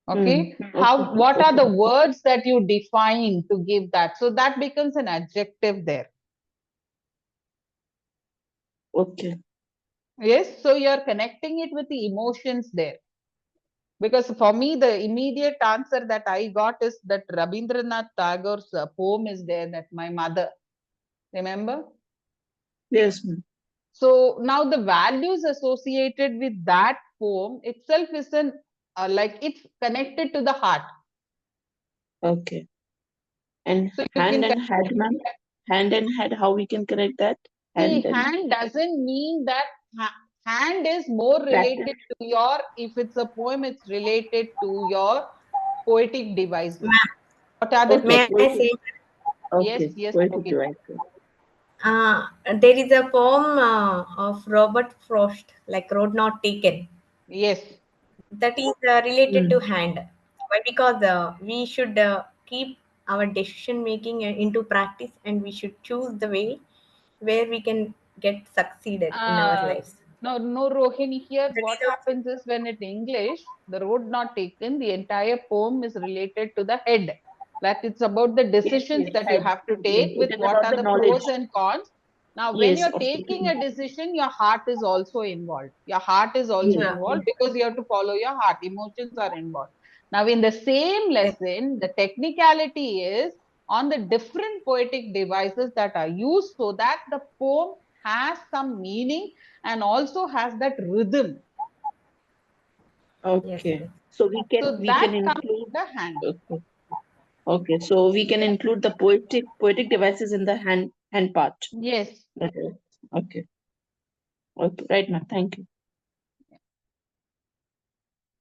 Mm. Okay, Okay. what are Okay. the words that you define to give that? So that becomes an adjective there. Okay. Yes, so you're connecting it with the emotions there. Because for me, the immediate answer that I got is that Rabindranath Tagore's poem is there, that my mother, remember? Yes, ma'am. So now the values associated with that poem itself is an, like it's connected to the heart. Okay. And So you hand can and head, ma'am. Hand and head, how we can connect that? see, Hand and hand doesn't mean that hand is more practice. related to your, if it's a poem, it's related to your poetic devices. Ma'am, What are the Okay. may I say? Yes, Okay. yes, Poetic okay. devices. There is a poem of Robert Frost, like Road Not Taken, Yes. that is related to Mm. hand. Why? Because we should keep our decision making into practice, and we should choose the way where we can get succeeded in our Uh, lives. no, Rohini, here That what is also, happens is when in English, the road not taken, the entire poem is related to the head. That it's about the Yes, decisions yes, that you head. have to Yes, take, it with is what about are the the knowledge. pros and cons. Now, when Yes, you're of taking taking. a decision, your heart is also involved. Your heart is also Yes. yeah, involved because you have to follow your heart. Emotions are involved. Now, in the same yes, lesson, the technicality is on the different poetic devices that are used so that the poem has some meaning and also has that rhythm. Okay. Yes. So we can So we can that comes include. in the hand. Okay. Okay. So we can include the poetic devices in the hand part. Yes. Okay. Okay. Okay. Right, ma'am. Thank you.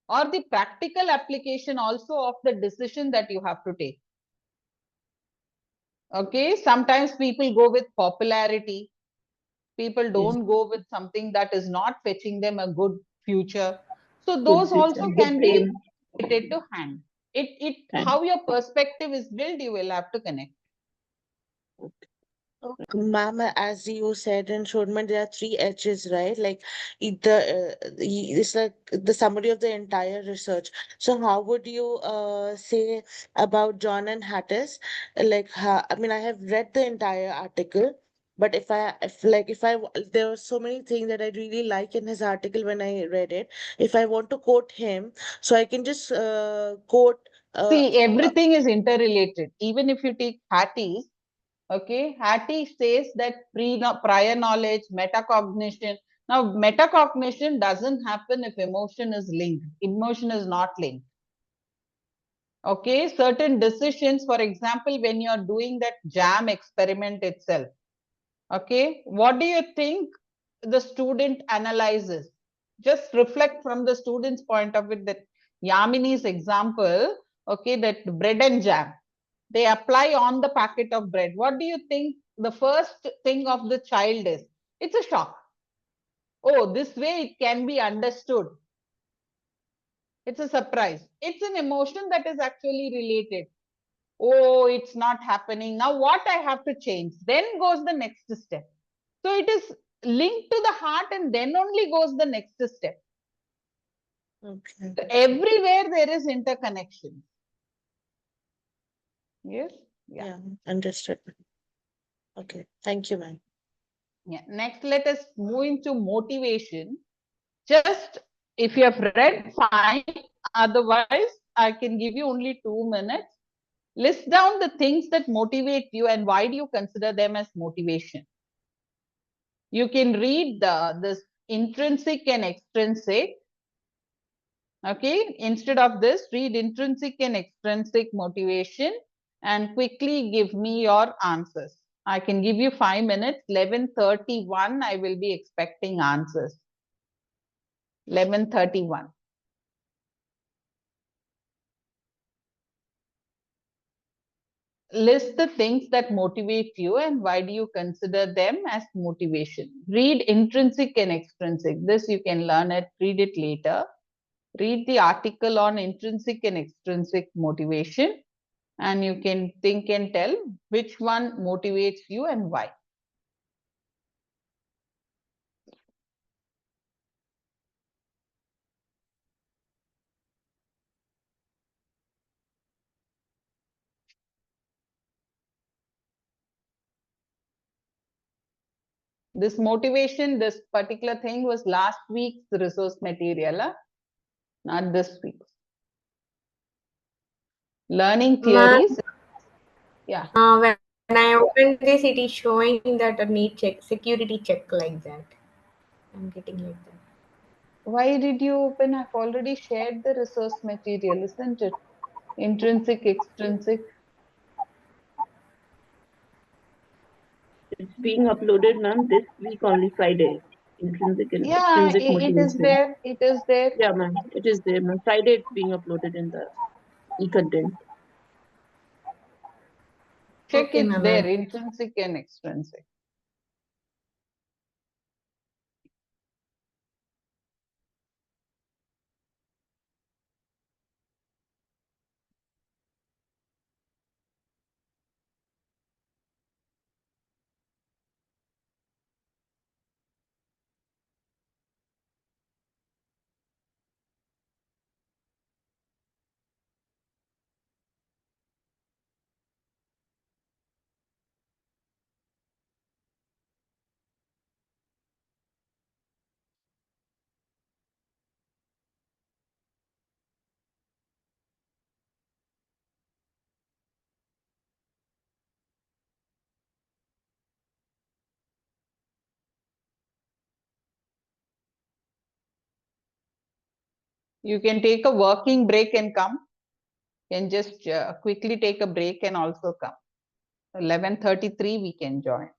Or the practical application also of the decision that you have to take. Okay, sometimes people go with popularity. People don't go with something that is not fetching them a good future. So Good those future. also Good can be fame. related to hand. It And how your perspective is built, you will have to connect. Ma'am, as you said in Shodman, there are three H's, right? Like it's like the summary of the entire research. So how would you say about John and Hattis? Like, I mean, I have read the entire article, but there were so many things that I really like in his article when I read it. If I want to quote him, so I can just quote. See, everything is interrelated. Even if you take Hattie, okay, Hattie says that prior knowledge, metacognition. Now, metacognition doesn't happen if emotion is linked. Emotion is not linked. Okay, certain decisions, for example, when you're doing that jam experiment itself, okay, what do you think the student analyzes? Just reflect from the student's point of view. That Yamini's example, okay, that bread and jam, they apply on the packet of bread. What do you think the first thing of the child is? It's a shock. Oh, this way it can be understood. It's a surprise. It's an emotion that is actually related. Oh, it's not happening. Now what I have to change? Then goes the next step. So it is linked to the heart and then only goes the next step. Okay. So everywhere there is interconnection. Yes. Yeah. Yeah, understood. Okay, thank you, ma'am. Yeah. Next, let us move into motivation. Just if you have read, fine. Otherwise, I can give you only 2 minutes. List down the things that motivate you and why do you consider them as motivation. You can read this intrinsic and extrinsic. Okay, instead of this, read intrinsic and extrinsic motivation and quickly give me your answers. I can give you 5 minutes. 11:31, I will be expecting answers. 11:31. List the things that motivate you and why do you consider them as motivation. Read intrinsic and extrinsic. This you can learn it, read it later. Read the article on intrinsic and extrinsic motivation and you can think and tell which one motivates you and why. This motivation, this particular thing was last week's resource material, not this week's. Learning Ma'am, theories. Yeah. when I opened this, it is showing that a need check, security check like that. I'm getting like that. Why did you open? I've already shared the resource material, isn't it? Intrinsic, extrinsic. it's being uploaded, ma'am, this week only Friday. Intrinsic and Yeah, extrinsic it is motivation. there. It is there. Yeah, ma'am. It is there, ma'am. Friday it's being uploaded in the e-content. Check Okay, it's ma'am. there, intrinsic and extrinsic. You can take a working break and come. Can just quickly take a break and also come. 11:33 we can join.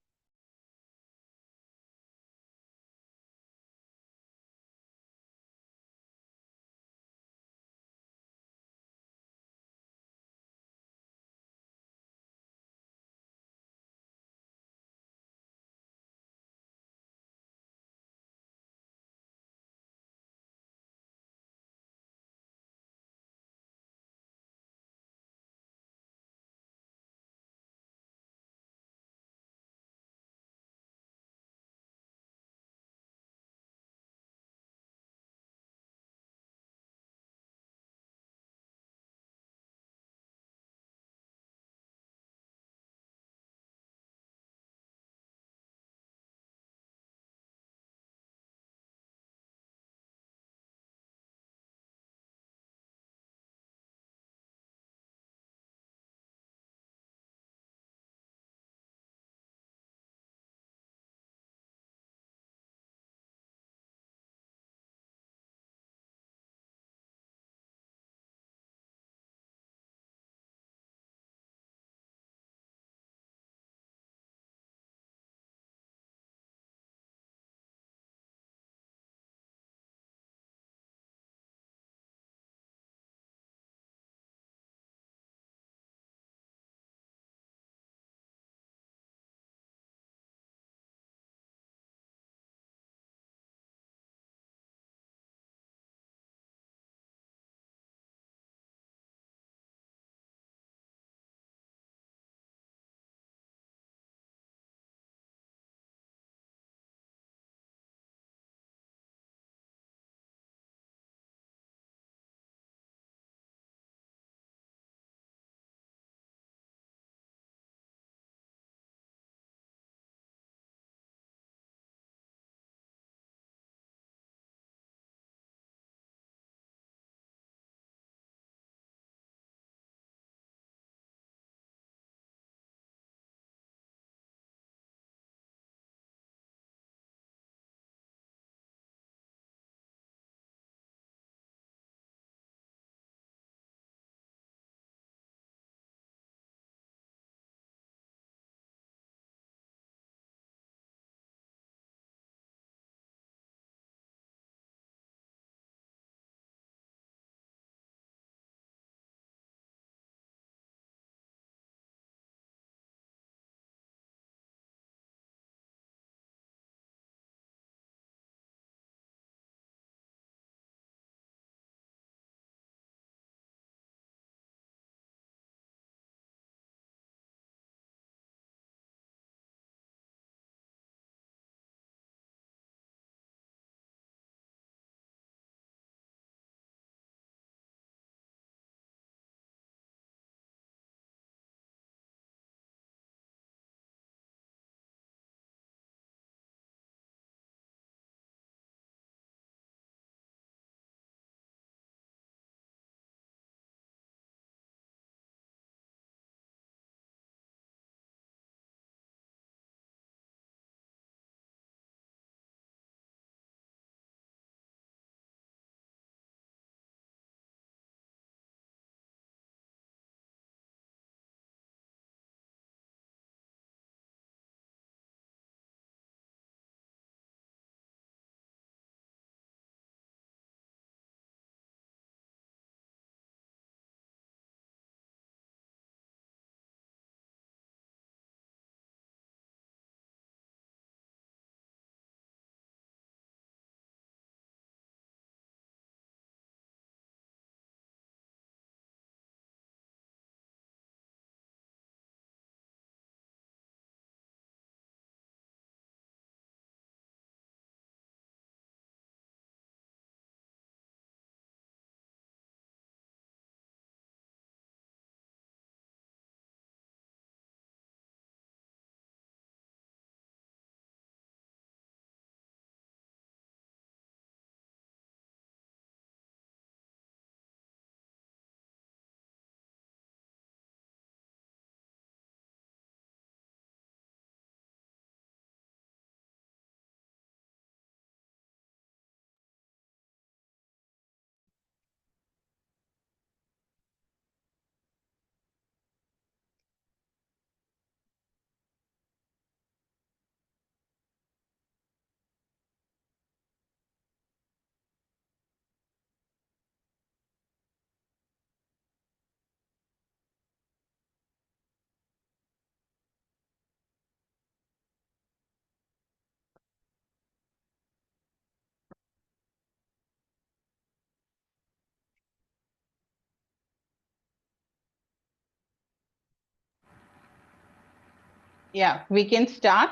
Yeah, we can start.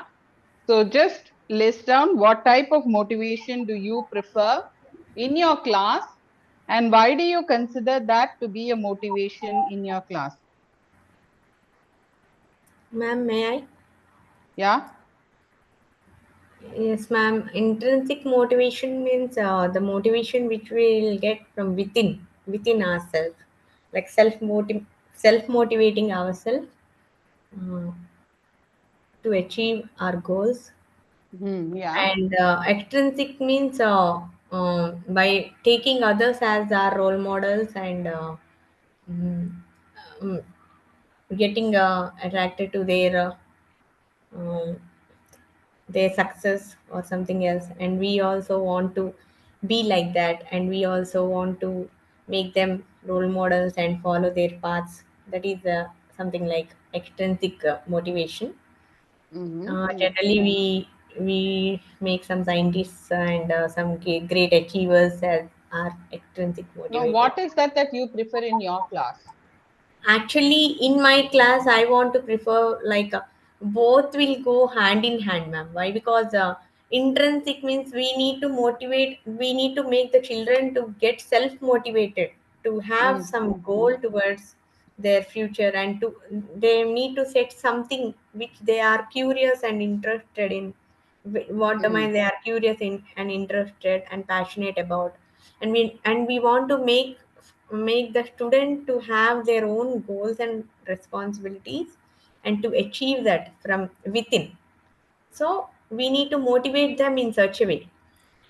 So just list down what type of motivation do you prefer in your class and why do you consider that to be a motivation in your class? Ma'am, may I? Yeah. Yes, ma'am. Intrinsic motivation means the motivation which we will get from within ourselves, like self motivating ourselves uh, to achieve our goals. Yeah. And extrinsic means by taking others as our role models and mm, um, getting attracted to um, their success or something else, and we also want to be like that, and we also want to make them role models and follow their paths. That is something like extrinsic motivation. Generally we make some scientists and some great achievers as our extrinsic Now, motivators. what is that you prefer in your class? Actually, in my class, I want to prefer like both will go hand in hand, ma'am. Why? Because intrinsic means we need to motivate, we need to make the children to get self motivated, to have some goal towards their future, and to they need to set something which they are curious and interested in, what domain they are curious in and interested and passionate about, and we want to make the student to have their own goals and responsibilities and to achieve that from within. So we need to motivate them in such a way.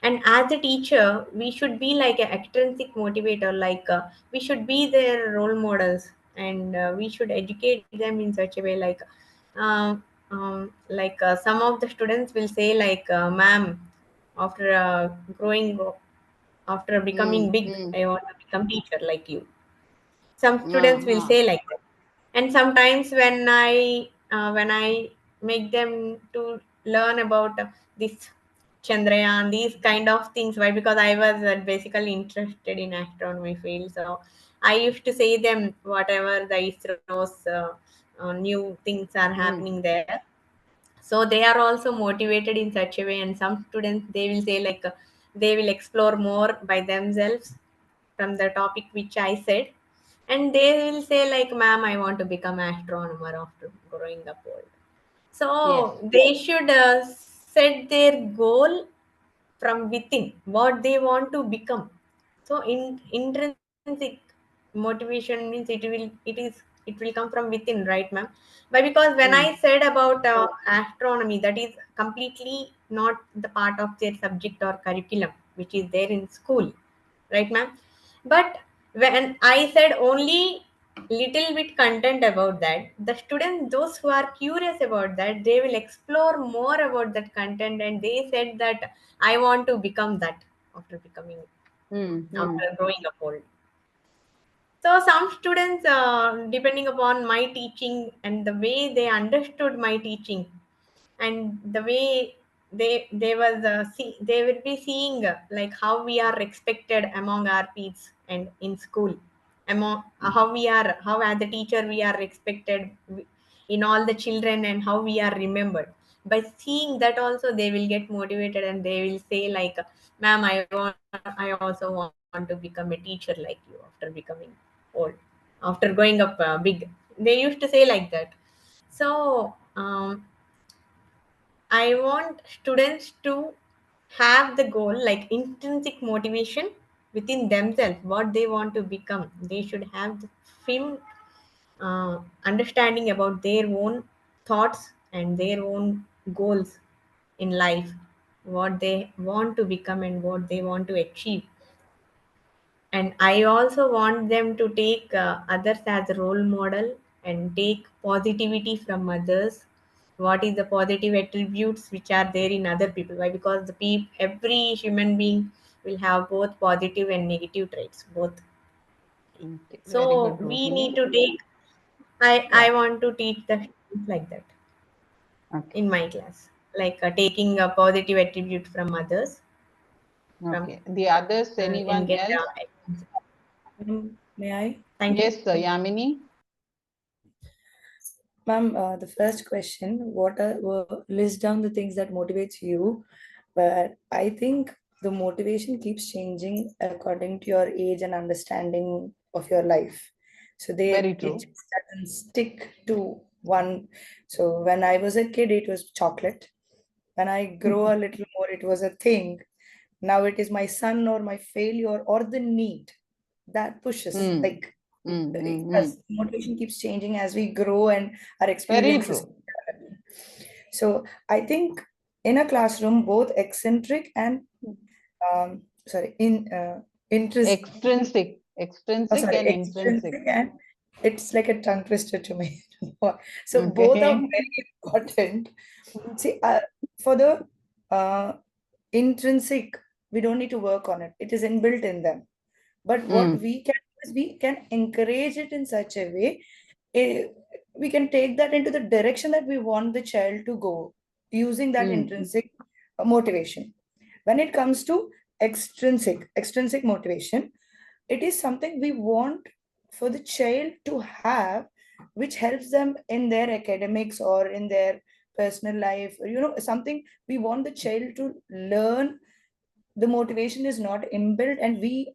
And as a teacher, we should be like an extrinsic motivator, like we should be their role models, and we should educate them in such a way, um, some of the students will say like, ma'am, after after becoming big, I want to become teacher like you. Some students will say like that. And sometimes when I make them to learn about this Chandrayaan, these kind of things. Why? Because I was basically interested in astronomy field, so I used to say them whatever the ISRO's new things are happening there. So they are also motivated in such a way, and some students, they will say like, they will explore more by themselves from the topic which I said, and they will say like, ma'am, I want to become astronomer after growing up old. So Yes. they should set their goal from within, what they want to become. So intrinsic motivation means it will come from within, right, ma'am? But because when I said about astronomy, that is completely not the part of their subject or curriculum which is there in school, right, ma'am? But when I said only little bit content about that, the students, those who are curious about that, they will explore more about that content, and they said that I want to become that after becoming after growing up old. So some students, depending upon my teaching and the way they understood my teaching, and the way they was they will be seeing like how we are respected among our peers and in school, among how as a teacher we are respected in all the children, and how we are remembered. By seeing that also, they will get motivated, and they will say like, ma'am, I also want to become a teacher like you after becoming old, after growing up big. They used to say like that. So I want students to have the goal, like intrinsic motivation within themselves, what they want to become. They should have the firm understanding about their own thoughts and their own goals in life, what they want to become and what they want to achieve. And I also want them to take others as a role model and take positivity from others. What is the positive attributes which are there in other people? Why? Because every human being will have both positive and negative traits, both. Okay. Very So good, we need Rohini. to take, I Yeah. want to teach the students like that Okay. in my class, like taking a positive attribute from others, from Okay. The others, and anyone get else? May I? thank you. Yes, Yamini. Ma'am, the first question, list down the things that motivates you, but I think the motivation keeps changing according to your age and understanding of your life. So Very it true. just doesn't stick to one. So when I was a kid, it was chocolate. When I grow a little more, it was a thing. Now it is my son or my failure or the need that pushes. Mm. Like Mm. as motivation keeps changing as we grow and our Very experiences. true. So I think in a classroom, both eccentric and sorry, in interest. Extrinsic, Oh, extrinsic sorry, and intrinsic. extrinsic, and it's like a tongue twister to me. So both are Okay. very important. See, for the uh, intrinsic, we don't need to work on it. It is inbuilt in them. But what Mm. we can do is we can encourage it in such a way, eh, we can take that into the direction that we want the child to go using that Mm. intrinsic motivation. When it comes to extrinsic motivation, it is something we want for the child to have, which helps them in their academics or in their personal life, something we want the child to learn. The motivation is not inbuilt, and we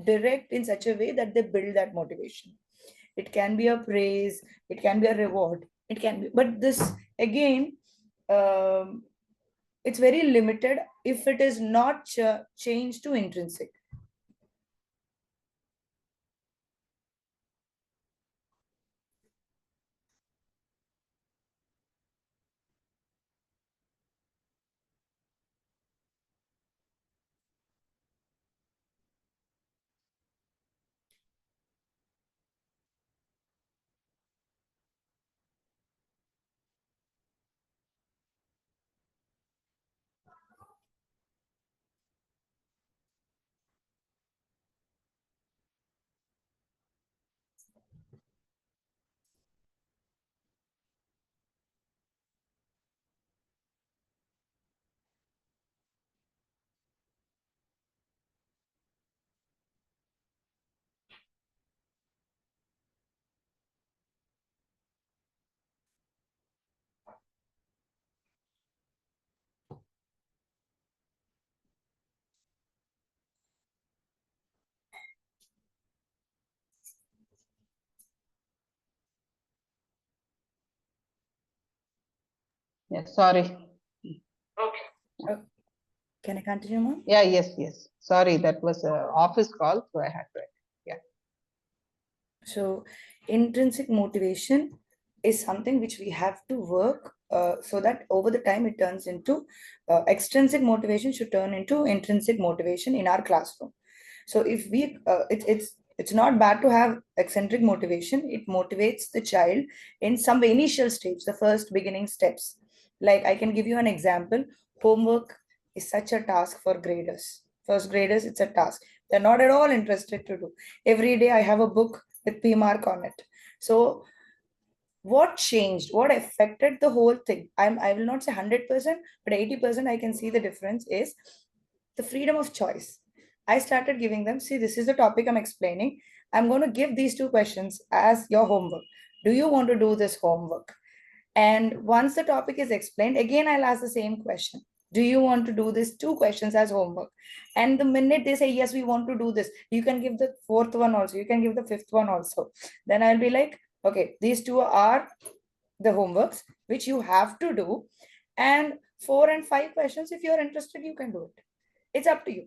direct in such a way that they build that motivation. It can be a praise, it can be a reward, it can be, but this again, um, it's very limited if it is not changed to intrinsic. Yes, sorry. Uh, can I continue, ma'am? Yeah, yes. Sorry, that was a office call, so I had to. Yeah. So, intrinsic motivation is something which we have to work so that over the time it turns into extrinsic motivation should turn into intrinsic motivation in our classroom. So, if we, it's not bad to have eccentric motivation. It motivates the child in some initial stage, the first beginning steps. Like I can give you an example. Homework is such a task for graders. First graders, it's a task. They're not at all interested to do. Every day I have a book with P mark on it. So what changed? What affected the whole thing? I will not say 100%, but 80% I can see the difference is the freedom of choice. I started giving them, see, this is the topic I'm explaining. I'm going to give these two questions as your homework. Do you want to do this homework? And once the topic is explained, again, I'll ask the same question. Do you want to do these two questions as homework? And the minute they say, yes, we want to do this, you can give the fourth one also. You can give the fifth one also. Then I'll be like, okay, these two are the homeworks which you have to do. And 4 and 5 questions, if you're interested, you can do it. It's up to you.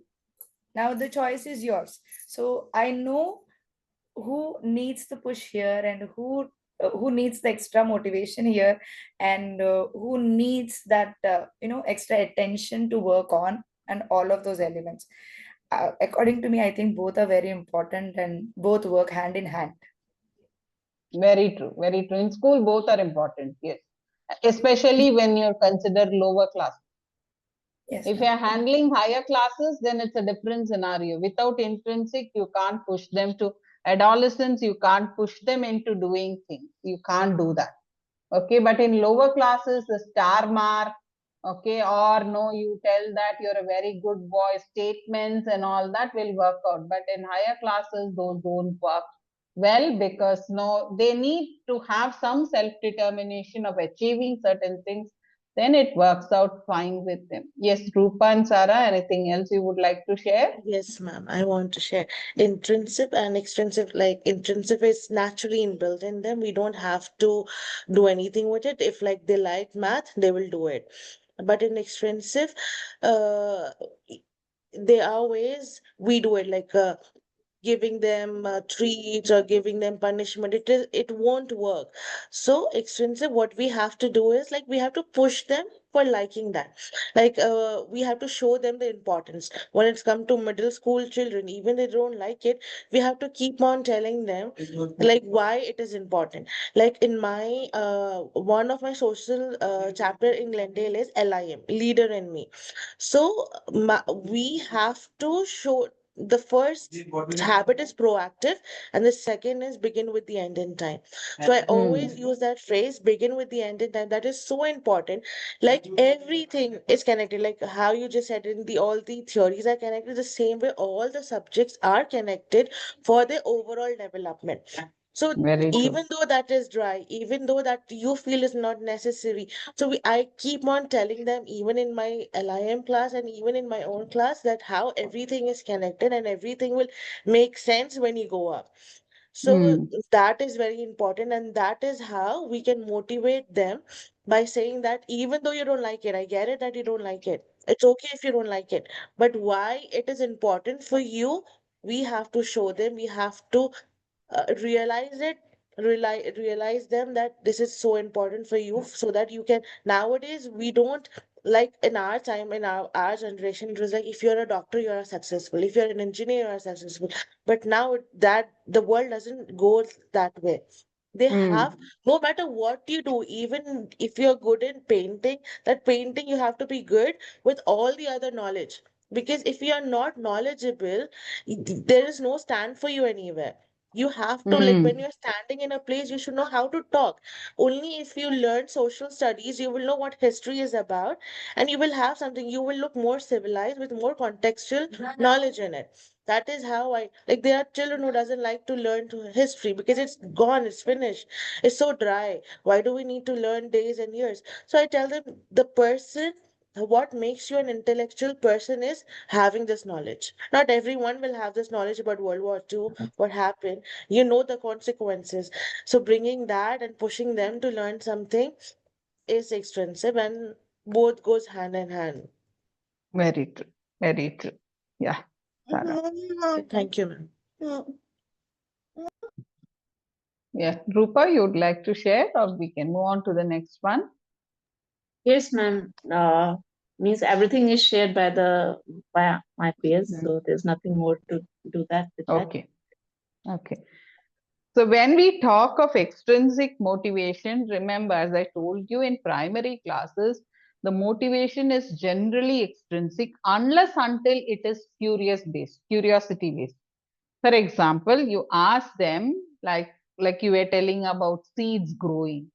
Now the choice is yours. So I know who needs the push here and who needs the extra motivation here, and who needs that extra attention to work on, and all of those elements. According to me, I think both are very important and both work hand in hand. Very true. Very true. In school, both are important. Yes. Especially when you're considered lower class. Yes, If ma'am. you're handling higher classes, then it's a different scenario. Without intrinsic, you can't push them to adolescence, you can't push them into doing things. You can't do that. Okay, but in lower classes, the star mark, okay, or no, you tell that you're a very good boy, statements and all that will work out. But in higher classes, those don't work. well, because no, they need to have some self-determination of achieving certain things, then it works out fine with them. Yes, Rupa and Sarah, anything else you would like to share? Yes, ma'am. I want to share intrinsic and extrinsic. Like intrinsic is naturally inbuilt in them. We don't have to do anything with it. If like they like math, they will do it. But in extrinsic, uh, there are ways we do it. Like giving them treats or giving them punishment, it won't work. So extrinsic, what we have to do is like we have to push them for liking that. Like we have to show them the importance. When it's come to middle school children, even they don't like it, we have to keep on telling them like why it is important. Like in my one of my social chapter in Glendale is LIM, leader in me. So we have to show the first habit is proactive, and the second is begin with the end in time. So I always use that phrase, begin with the end in time. That is so important. Like everything is connected, like how you just said, in the all the theories are connected the same way, all the subjects are connected for the overall development. So Very true. even though that is dry, even though that you feel is not necessary, so I keep on telling them, even in my LIM class and even in my own class, that how everything is connected and everything will make sense when you go up. So that is very important, and that is how we can motivate them by saying that even though you don't like it, I get it that you don't like it. It's okay if you don't like it, but why it is important for you, we have to show them, we have to realize it, realize them that this is so important for you, so that you can. Nowadays we don't, like in our time, in our generation, it was like if you're a doctor you are successful, if you're an engineer you are successful. But now that the world doesn't go that way. They have, no matter what you do, even if you're good in painting, that painting you have to be good with all the other knowledge. Because if you are not knowledgeable, there is no stand for you anywhere. You have to, like, when you're standing in a place, you should know how to talk. Only if you learn social studies, you will know what history is about, and you will have something, you will look more civilized with more contextual knowledge in it. That is how I like. There are children who doesn't like to learn to history because it's gone, it's finished, it's so dry. Why do we need to learn days and years? So I tell them, the person, what makes you an intellectual person is having this knowledge. Not everyone will have this knowledge about World War II, what happened. You know the consequences. So bringing that and pushing them to learn something is expensive, and both goes hand in hand. Very true. Very true. Yeah. Sarah. Thank you, ma'am. Yeah. Rupa, you'd like to share, or we can move on to the next one? Yes, ma'am. Means everything is shared by my peers, so there's nothing more to do that with that. Okay. Okay. So when we talk of extrinsic motivation, remember, as I told you in primary classes, the motivation is generally extrinsic unless until it is curiosity based. For example, you ask them, like you were telling about seeds growing.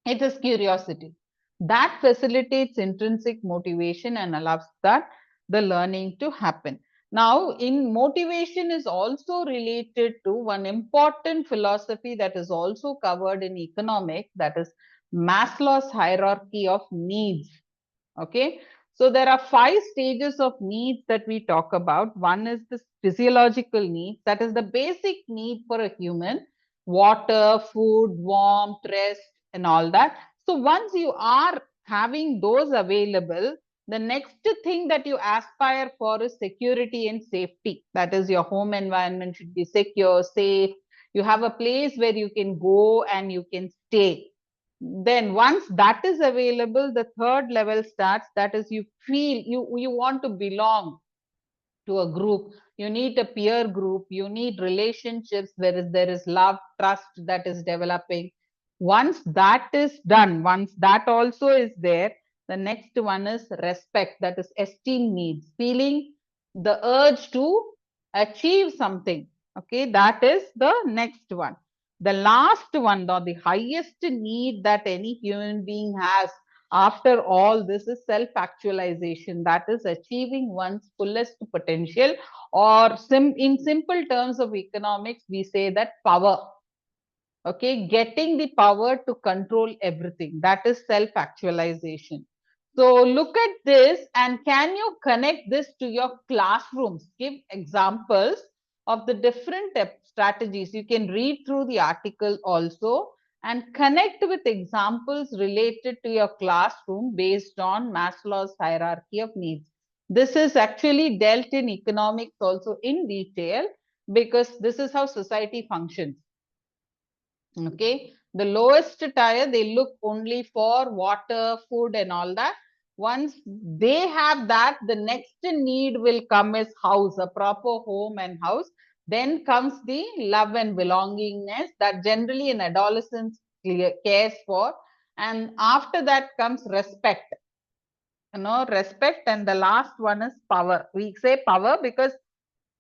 It is curiosity. That facilitates intrinsic motivation and allows that the learning to happen. Now, in motivation is also related to one important philosophy that is also covered in economics, that is Maslow's hierarchy of needs. Okay. So there are 5 stages of needs that we talk about. One is the physiological needs, that is the basic need for a human: water, food, warmth, rest, and all that. So once you are having those available, the next thing that you aspire for is security and safety. That is, your home environment should be secure, safe. You have a place where you can go and you can stay. Then once that is available, the third level starts. That is, you feel you want to belong to a group. You need a peer group. You need relationships where there is love, trust that is developing. Once that is done, once that also is there, the next one is respect, that is esteem needs, feeling the urge to achieve something. Okay, that is the next one. The last one, or the highest need that any human being has, after all this is self-actualization, that is achieving one's fullest potential, or in simple terms of economics, we say that power. Okay, getting the power to control everything, that is self-actualization. So look at this, and can you connect this to your classrooms? Give examples of the different strategies. You can read through the article also and connect with examples related to your classroom based on Maslow's hierarchy of needs. This is actually dealt in economics also in detail, because this is how society functions. Okay, the lowest tier, they look only for water, food and all that. Once they have that, the next need will come as house, a proper home and house. Then comes the love and belongingness that generally an adolescence cares for. And after that comes respect, respect. And the last one is power. We say power because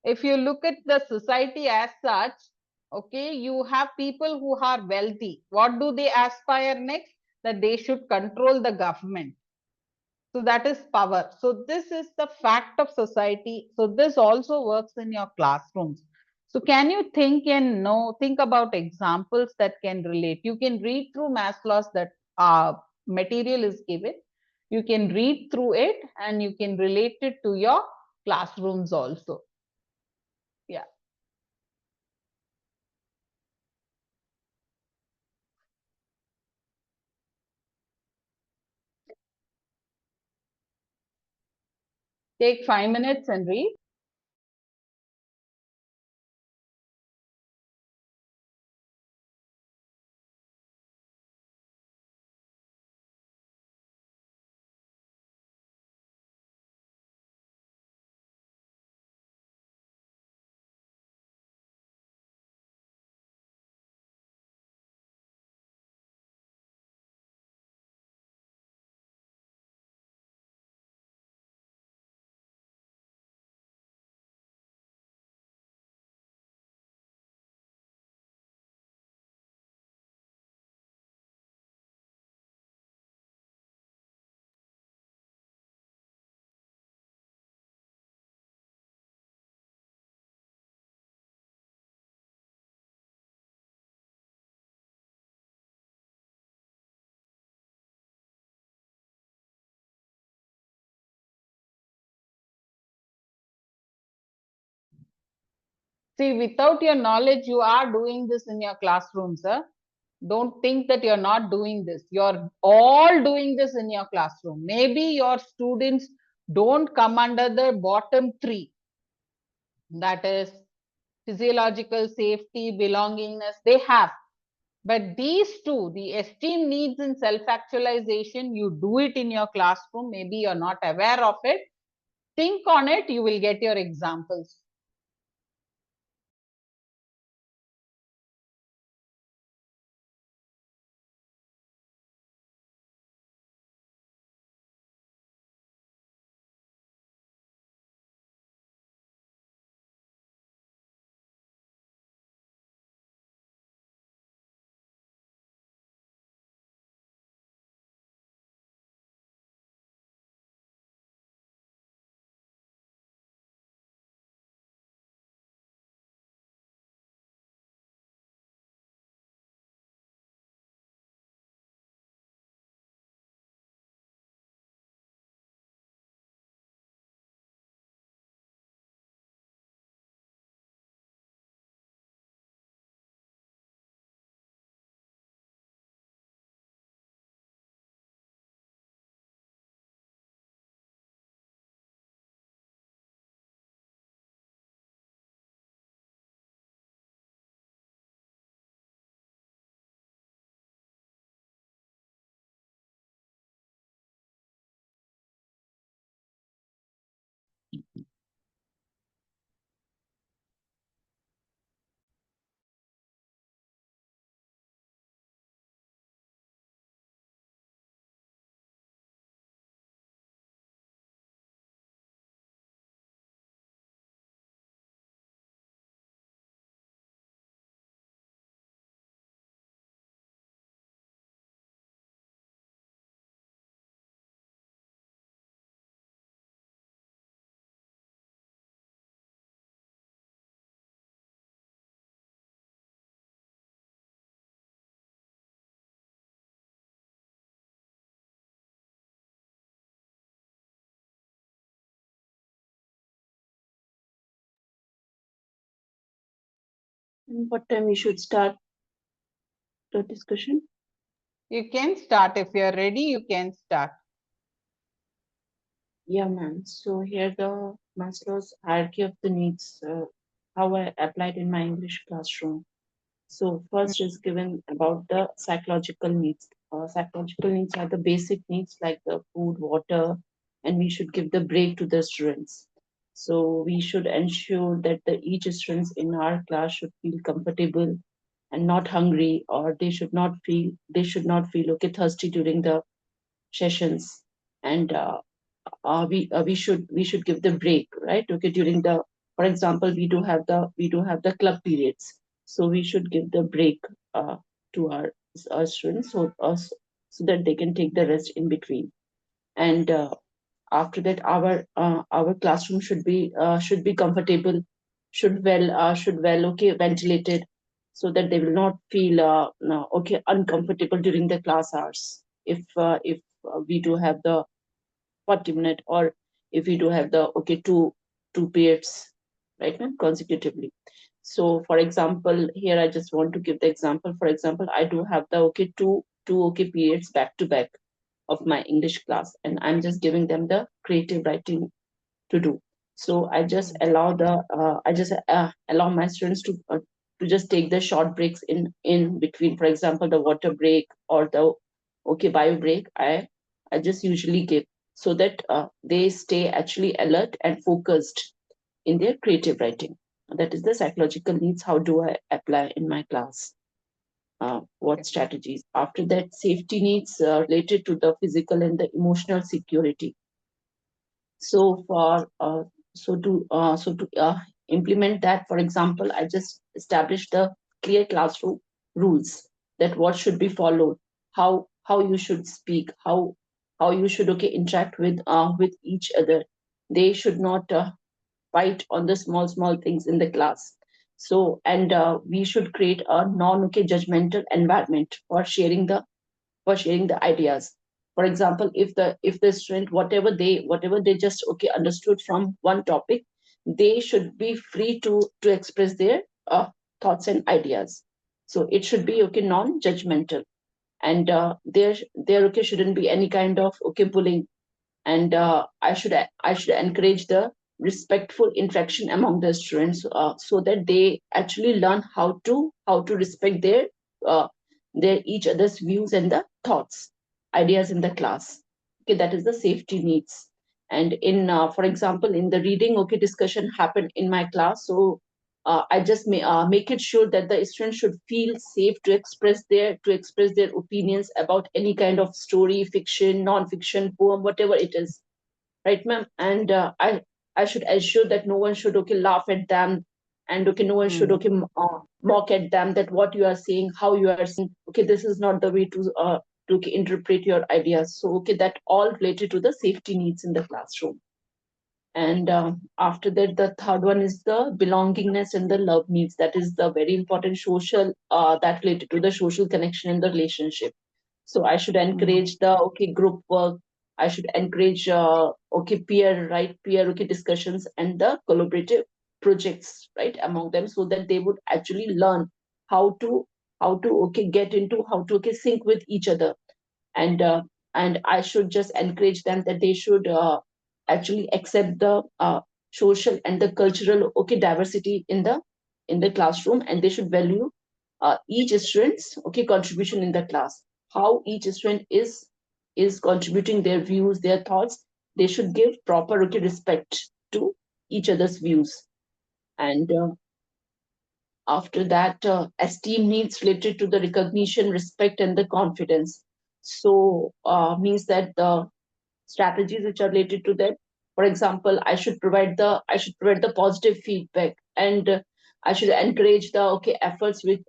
if you look at the society as such, okay, you have people who are wealthy. What do they aspire next? That they should control the government. So that is power. So this is the fact of society. So this also works in your classrooms. So can you think about examples that can relate? You can read through Maslow's that material is given. You can read through it and you can relate it to your classrooms also. Yeah. Take 5 minutes and read. See, without your knowledge, you are doing this in your classroom, sir. Don't think that you're not doing this. You're all doing this in your classroom. Maybe your students don't come under the bottom three. That is physiological safety, belongingness, they have. But these two, the esteem needs and self-actualization, you do it in your classroom. Maybe you're not aware of it. Think on it, you will get your examples. What time we should start the discussion? You can start. If you're ready, you can start. Yeah, ma'am. So here the Maslow's hierarchy of the needs, how I applied in my English classroom. So first is given about the psychological needs. Psychological needs are the basic needs like the food, water, and we should give the break to the students. So we should ensure that each students in our class should feel comfortable and not hungry, or they should not feel okay thirsty during the sessions. And we should give the break, right? Okay, during the, for example, we do have the club periods, so we should give the break to our students, so that they can take the rest in between. And after that, our classroom should be comfortable, should well okay ventilated, so that they will not feel no, okay uncomfortable during the class hours. If we do have the 40 minute, or if we do have the okay two periods, right now consecutively. So for example, here I just want to give the example. For example, I do have the okay two okay periods back to back of my English class, and I'm just giving them the creative writing to do. So I just allow my students to just take the short breaks in between. For example, the water break or the okay bio break. I just usually give, so that they stay actually alert and focused in their creative writing. That is the psychological needs. How do I apply in my class? What strategies? After that, safety needs related to the physical and the emotional security. So for to implement that, for example, I just established the clear classroom rules, that what should be followed, how you should speak, how you should okay interact with each other. They should not fight on the small things in the class. So, and we should create a non okay judgmental environment for sharing the ideas. For example, if the student, whatever they just okay understood from one topic, they should be free to express their thoughts and ideas. So it should be okay non-judgmental, and there okay shouldn't be any kind of okay bullying. And I should encourage the respectful interaction among the students, so that they actually learn how to respect their each other's views and the thoughts, ideas in the class. Okay, that is the safety needs. And in for example, in the reading okay discussion happened in my class, so I just make it sure that the students should feel safe to express their opinions about any kind of story, fiction, non-fiction, poem, whatever it is, right, ma'am? And I should ensure that no one should okay laugh at them, and okay no one should okay mock at them, that what you are saying, how you are saying, okay, this is not the way to okay, interpret your ideas. So okay, that all related to the safety needs in the classroom. And after that, the third one is the belongingness and the love needs. That is the very important social, that related to the social connection in the relationship. So I should encourage the okay group work. I should encourage okay peer okay discussions and the collaborative projects, right, among them, so that they would actually learn how to how to okay get into how to okay sync with each other. And I should just encourage them that they should actually accept the social and the cultural okay diversity in the classroom, and they should value each student's okay contribution in the class, how each student is contributing their views, their thoughts. They should give proper okay respect to each other's views. And after that, esteem needs related to the recognition, respect, and the confidence. So means that the strategies which are related to that, for example, I should provide the positive feedback, and I should encourage the okay efforts with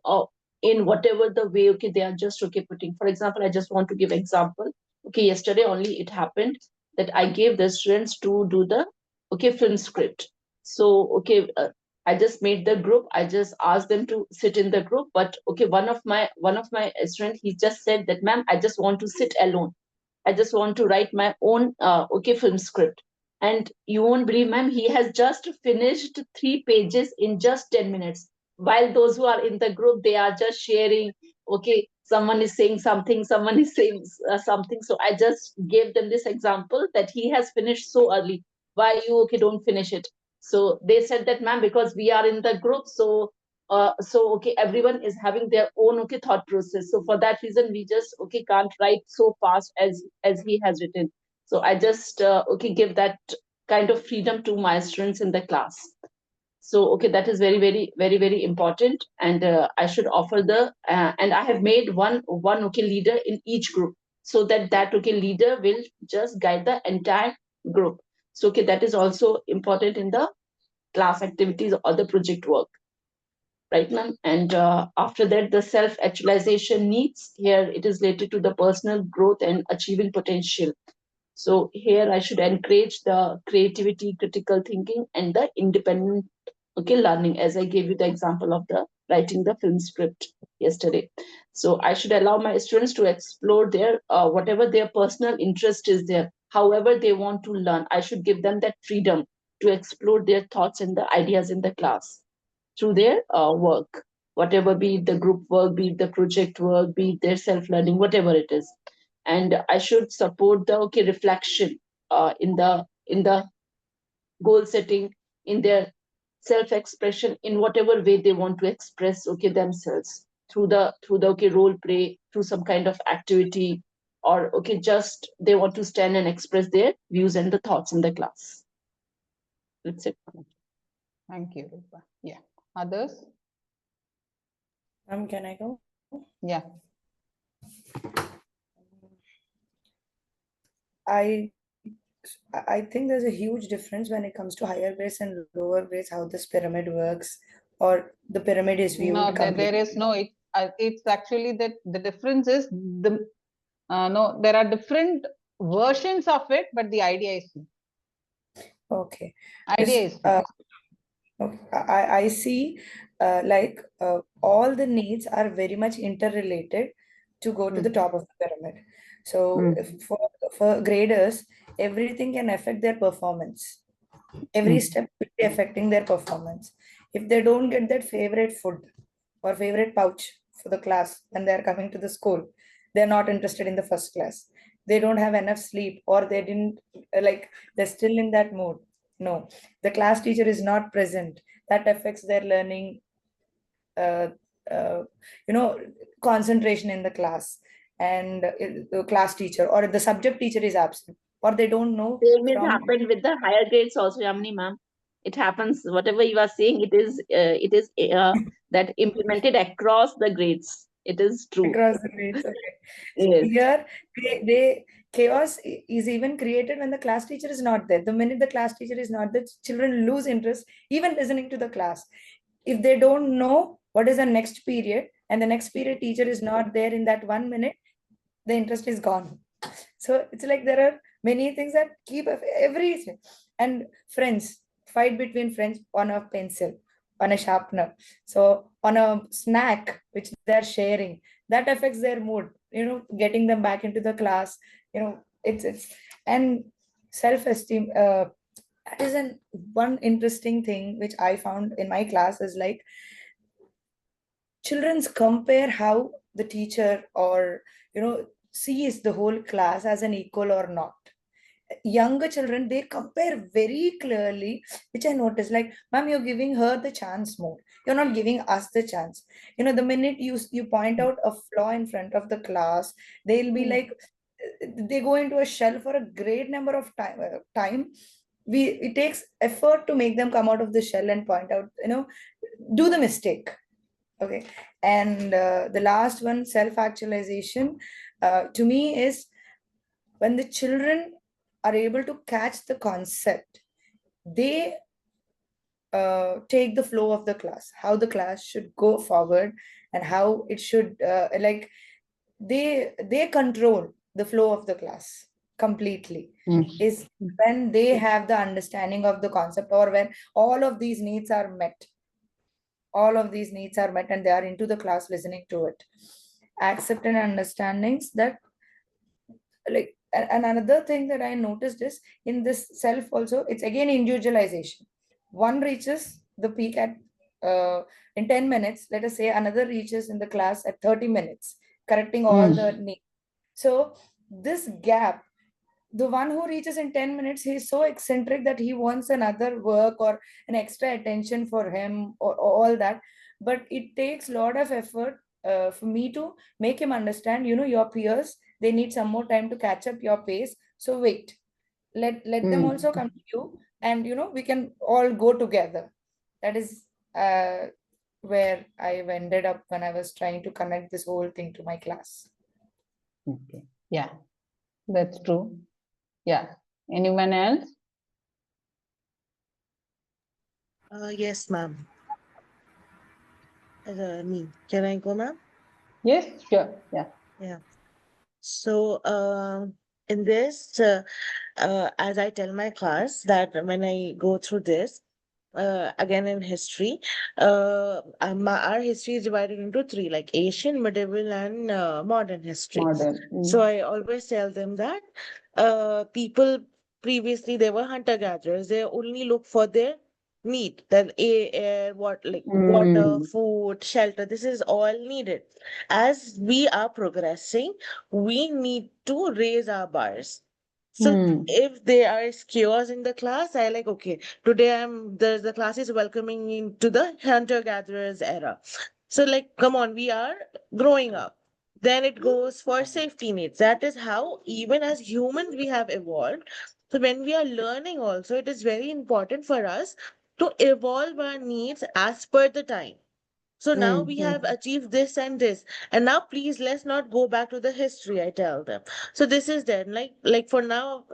in whatever the way okay they are just okay putting. For example, I just want to give example. Okay, yesterday only it happened that I gave the students to do the okay film script. So okay, I just made the group. I just asked them to sit in the group. But okay, one of my students, he just said that, ma'am, I just want to sit alone. I just want to write my own okay film script. And you won't believe, ma'am, he has just finished 3 pages in just 10 minutes. while those who are in the group, they are just sharing, okay, someone is saying something, someone is saying something. So I just gave them this example that he has finished so early. Why you, okay, don't finish it? So they said that, ma'am, because we are in the group, so okay, everyone is having their own, okay, thought process. So for that reason, we just, okay, can't write so fast as he has written. So I just, okay, give that kind of freedom to my students in the class. So okay, that is very very important, and I should offer the and I have made one okay leader in each group, so that okay leader will just guide the entire group. So okay, that is also important in the class activities or the project work, right, ma'am? And after that, the self actualization needs, here it is related to the personal growth and achieving potential. So here I should encourage the creativity, critical thinking, and the independent, okay, learning, as I gave you the example of the writing the film script yesterday. So I should allow my students to explore their whatever their personal interest is there, however they want to learn. I should give them that freedom to explore their thoughts and the ideas in the class through their work, whatever, be it the group work, be it the project work, be it their self-learning, whatever it is. And I should support the okay reflection in the goal setting, in their self-expression, in whatever way they want to express okay themselves, through the okay role play, through some kind of activity, or okay just they want to stand and express their views and the thoughts in the class. That's it. Thank you, Rupa. Yeah. Others? Can I go? Yeah. I I think there's a huge difference when it comes to higher grades and lower grades, how this pyramid works, or the pyramid is viewed No, there completely. is no, it's actually that the difference is no, there are different versions of it, but the idea is same. Okay. Idea is same. Okay. I see all the needs are very much interrelated to go to the top of the pyramid. So if for graders, everything can affect their performance. Every step will be affecting their performance. If they don't get that favorite food or favorite pouch for the class when they're coming to the school, they're not interested in the first class. They don't have enough sleep, or they didn't they're still in that mood. No, the class teacher is not present. That affects their learning, uh, uh, you know, concentration in the class. And the class teacher or the subject teacher is absent, or they don't know Same is from. happened with the higher grades also, Yamini ma'am. It happens, whatever you are saying, it is that implemented across the grades. It is true. Across the grades. Okay. So Yes. here, they chaos is even created when the class teacher is not there. The minute the class teacher is not there, children lose interest even listening to the class. If they don't know what is the next period, and the next period teacher is not there in that 1 minute, the interest is gone. So it's like there are many things that keep everything. And friends, fight between friends on a pencil, on a sharpener, so on a snack which they're sharing, that affects their mood, getting them back into the class. It's and self-esteem, that is an one interesting thing which I found in my class is like children's compare how the teacher or sees the whole class as an equal or not. Younger children, they compare very clearly, which I noticed, like, ma'am, you're giving her the chance more, you're not giving us the chance. The minute you point out a flaw in front of the class, they'll be like, they go into a shell for a great number of time. It takes effort to make them come out of the shell and point out, do the mistake. Okay. And the last one, self actualization, to me is when the children are able to catch the concept, they take the flow of the class, how the class should go forward, and how it should they control the flow of the class completely. Is when they have the understanding of the concept, or when all of these needs are met, and they are into the class listening to it. Accept and understandings that, like, and another thing that I noticed is in this self also, it's again individualization. One reaches the peak at in 10 minutes, let us say another reaches in the class at 30 minutes, correcting all the needs. So this gap, the one who reaches in 10 minutes, he's so eccentric that he wants another work or an extra attention for him, or all that. But it takes a lot of effort for me to make him understand, your peers, they need some more time to catch up your pace. So wait, let them also come to you, and we can all go together. That is where I've ended up when I was trying to connect this whole thing to my class. Okay. Yeah, that's true. Yeah. Anyone else? Yes, ma'am. Me. Can I go, ma'am? Yes, sure. Yeah. Yeah. So, in this, as I tell my class that when I go through this, again in history, our history is divided into three, like ancient, medieval, and modern history. Modern. So I always tell them that people previously they were hunter gatherers. They only look for their need, that air, what like water, food, shelter. This is all needed. As we are progressing, we need to raise our bars. So if there is chaos in the class, I like, okay, today the class is welcoming me into the hunter gatherers era. So like, come on, we are growing up. Then it goes for safety needs. That is how even as humans we have evolved. So when we are learning also, it is very important for us to evolve our needs as per the time. So now we have achieved this and this, and now please let's not go back to the history. I tell them. So this is then like for now,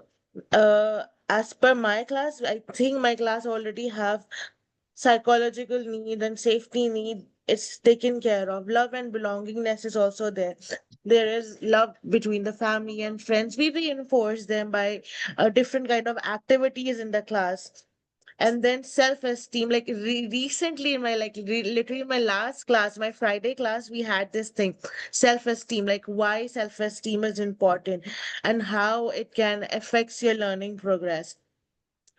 as per my class, I think my class already have psychological need and safety need. It's taken care of. Love and belongingness is also there. There is love between the family and friends. We reinforce them by different kind of activities in the class. And then self-esteem, like recently in my literally in my last class, my Friday class, we had this thing, self-esteem, like why self-esteem is important and how it can affects your learning progress.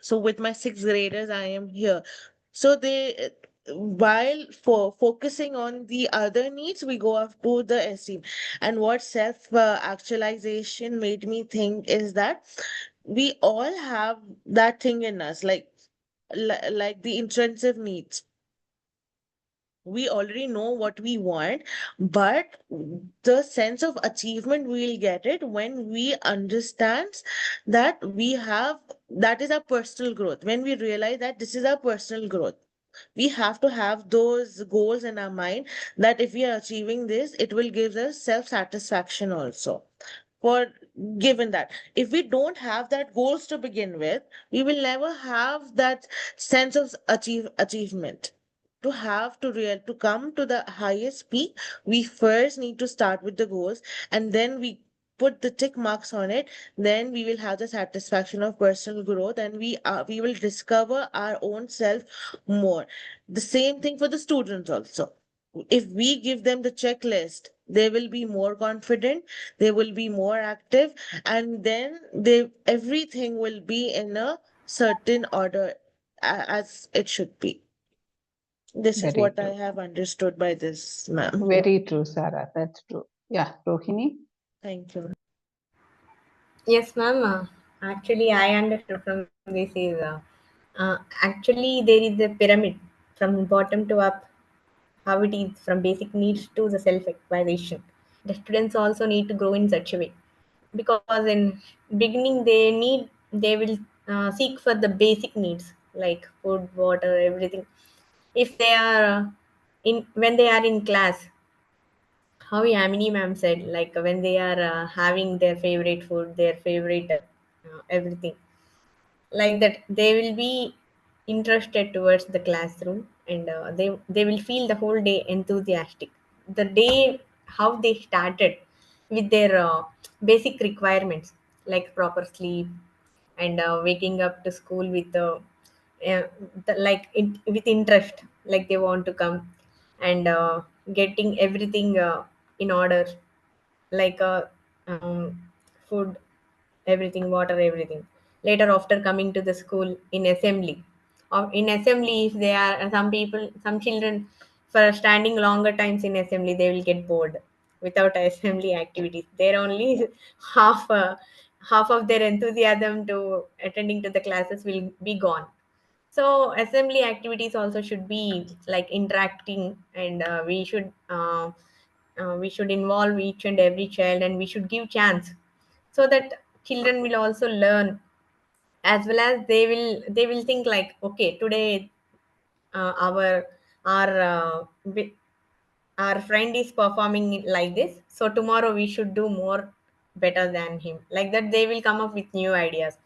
So with my sixth graders, I am here. So they, while for focusing on the other needs, we go up to the esteem. And what self actualization made me think is that we all have that thing in us, like the intrinsic needs. We already know what we want, but the sense of achievement we'll get it when we understand that we have, that is our personal growth. When we realize that this is our personal growth, we have to have those goals in our mind, that if we are achieving this, it will give us self satisfaction also. For given that if we don't have that goals to begin with, we will never have that sense of achievement. To have to real to come to the highest peak, we first need to start with the goals, and then we put the tick marks on it. Then we will have the satisfaction of personal growth, and we will discover our own self more. The same thing for the students also. If we give them the checklist, they will be more confident, they will be more active, and then they everything will be in a certain order, as it should be. This is Very what I true. have understood by this, ma'am. Very true, Sarah. That's true. Yeah, Rohini. Thank you. Yes, ma'am. Actually, I understood from this is actually there is a pyramid from bottom to up, how it is from basic needs to the self actualization. The students also need to grow in such a way, because in beginning they will seek for the basic needs like food, water, everything. If they are in when they are in class, how Yamini ma'am said, like when they are having their favorite food, their favorite everything, like that, they will be interested towards the classroom, and they will feel the whole day enthusiastic. The day how they started with their basic requirements like proper sleep and waking up to school with with interest, like they want to come and getting everything in order, like food, everything, water, everything. Later, after coming to the school in assembly, in assembly, if they are some children, for standing longer times in assembly, they will get bored without assembly activities. They're only half half of their enthusiasm to attending to the classes will be gone. So assembly activities also should be like interacting, and we should involve each and every child, and we should give chance, so that children will also learn, as well as they will think like, okay, today our our our friend is performing it like this, so tomorrow we should do more better than him. Like that, they will come up with new ideas.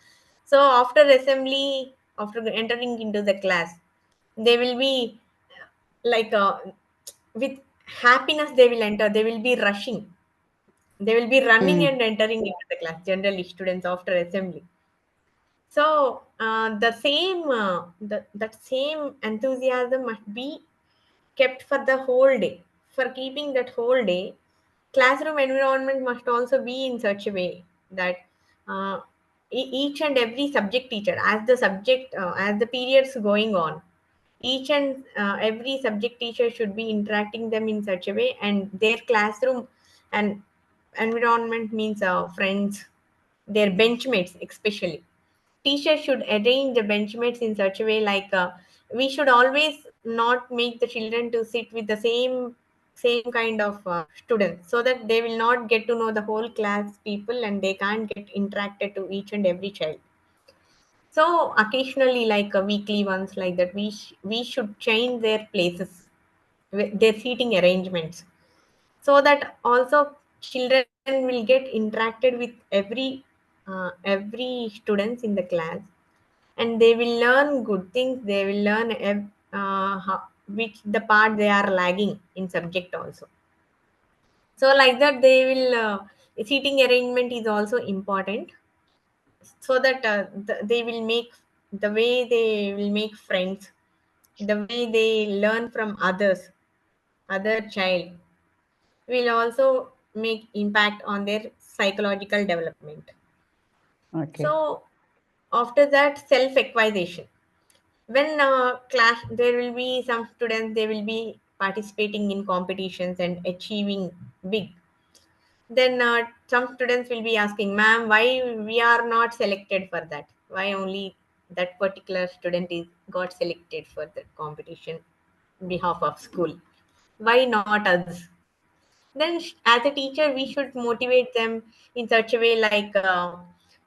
So after assembly, after entering into the class, they will be like with happiness they will enter. They will be rushing, they will be running and entering into the class, generally students after assembly. So that same enthusiasm must be kept for the whole day. For keeping that whole day, classroom environment must also be in such a way that uh, each and every subject teacher, as the periods going on, each and every subject teacher should be interacting them in such a way, and their classroom and environment means friends, their benchmates especially. Teachers should arrange the benchmates in such a way like we should always not make the children to sit with the same kind of students, so that they will not get to know the whole class people, and they can't get interacted to each and every child. So occasionally, like weekly ones like that, we should change their places, their seating arrangements, so that also children will get interacted with every students in the class, and they will learn good things. They will learn which the part they are lagging in subject also. So like that, they will seating arrangement is also important, so that they will make, the way they will make friends, the way they learn from other child, will also make impact on their psychological development. Okay. So after that, self acquisition. When class, there will be some students, they will be participating in competitions and achieving big. Then some students will be asking, ma'am, why we are not selected for that? Why only that particular student is got selected for that competition on behalf of school? Why not us? Then as a teacher, we should motivate them in such a way like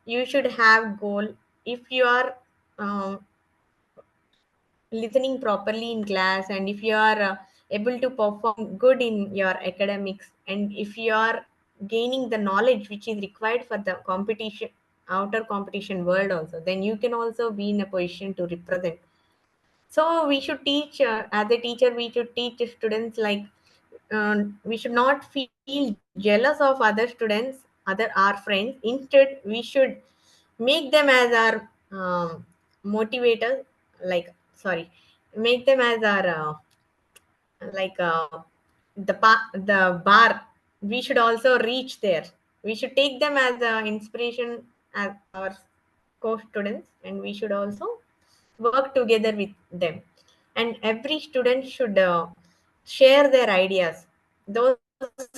you should have goal. If you are um, listening properly in class, and if you are able to perform good in your academics, and if you are gaining the knowledge which is required for the competition, outer competition world also, then you can also be in a position to represent. So we should teach, as a teacher, we should teach the students like we should not feel jealous of other students, our friends. Instead, we should make them as our motivators, like, sorry, make them as our like the bar. We should also reach there. We should take them as inspiration as our co-students, and we should also work together with them. And every student should share their ideas. Those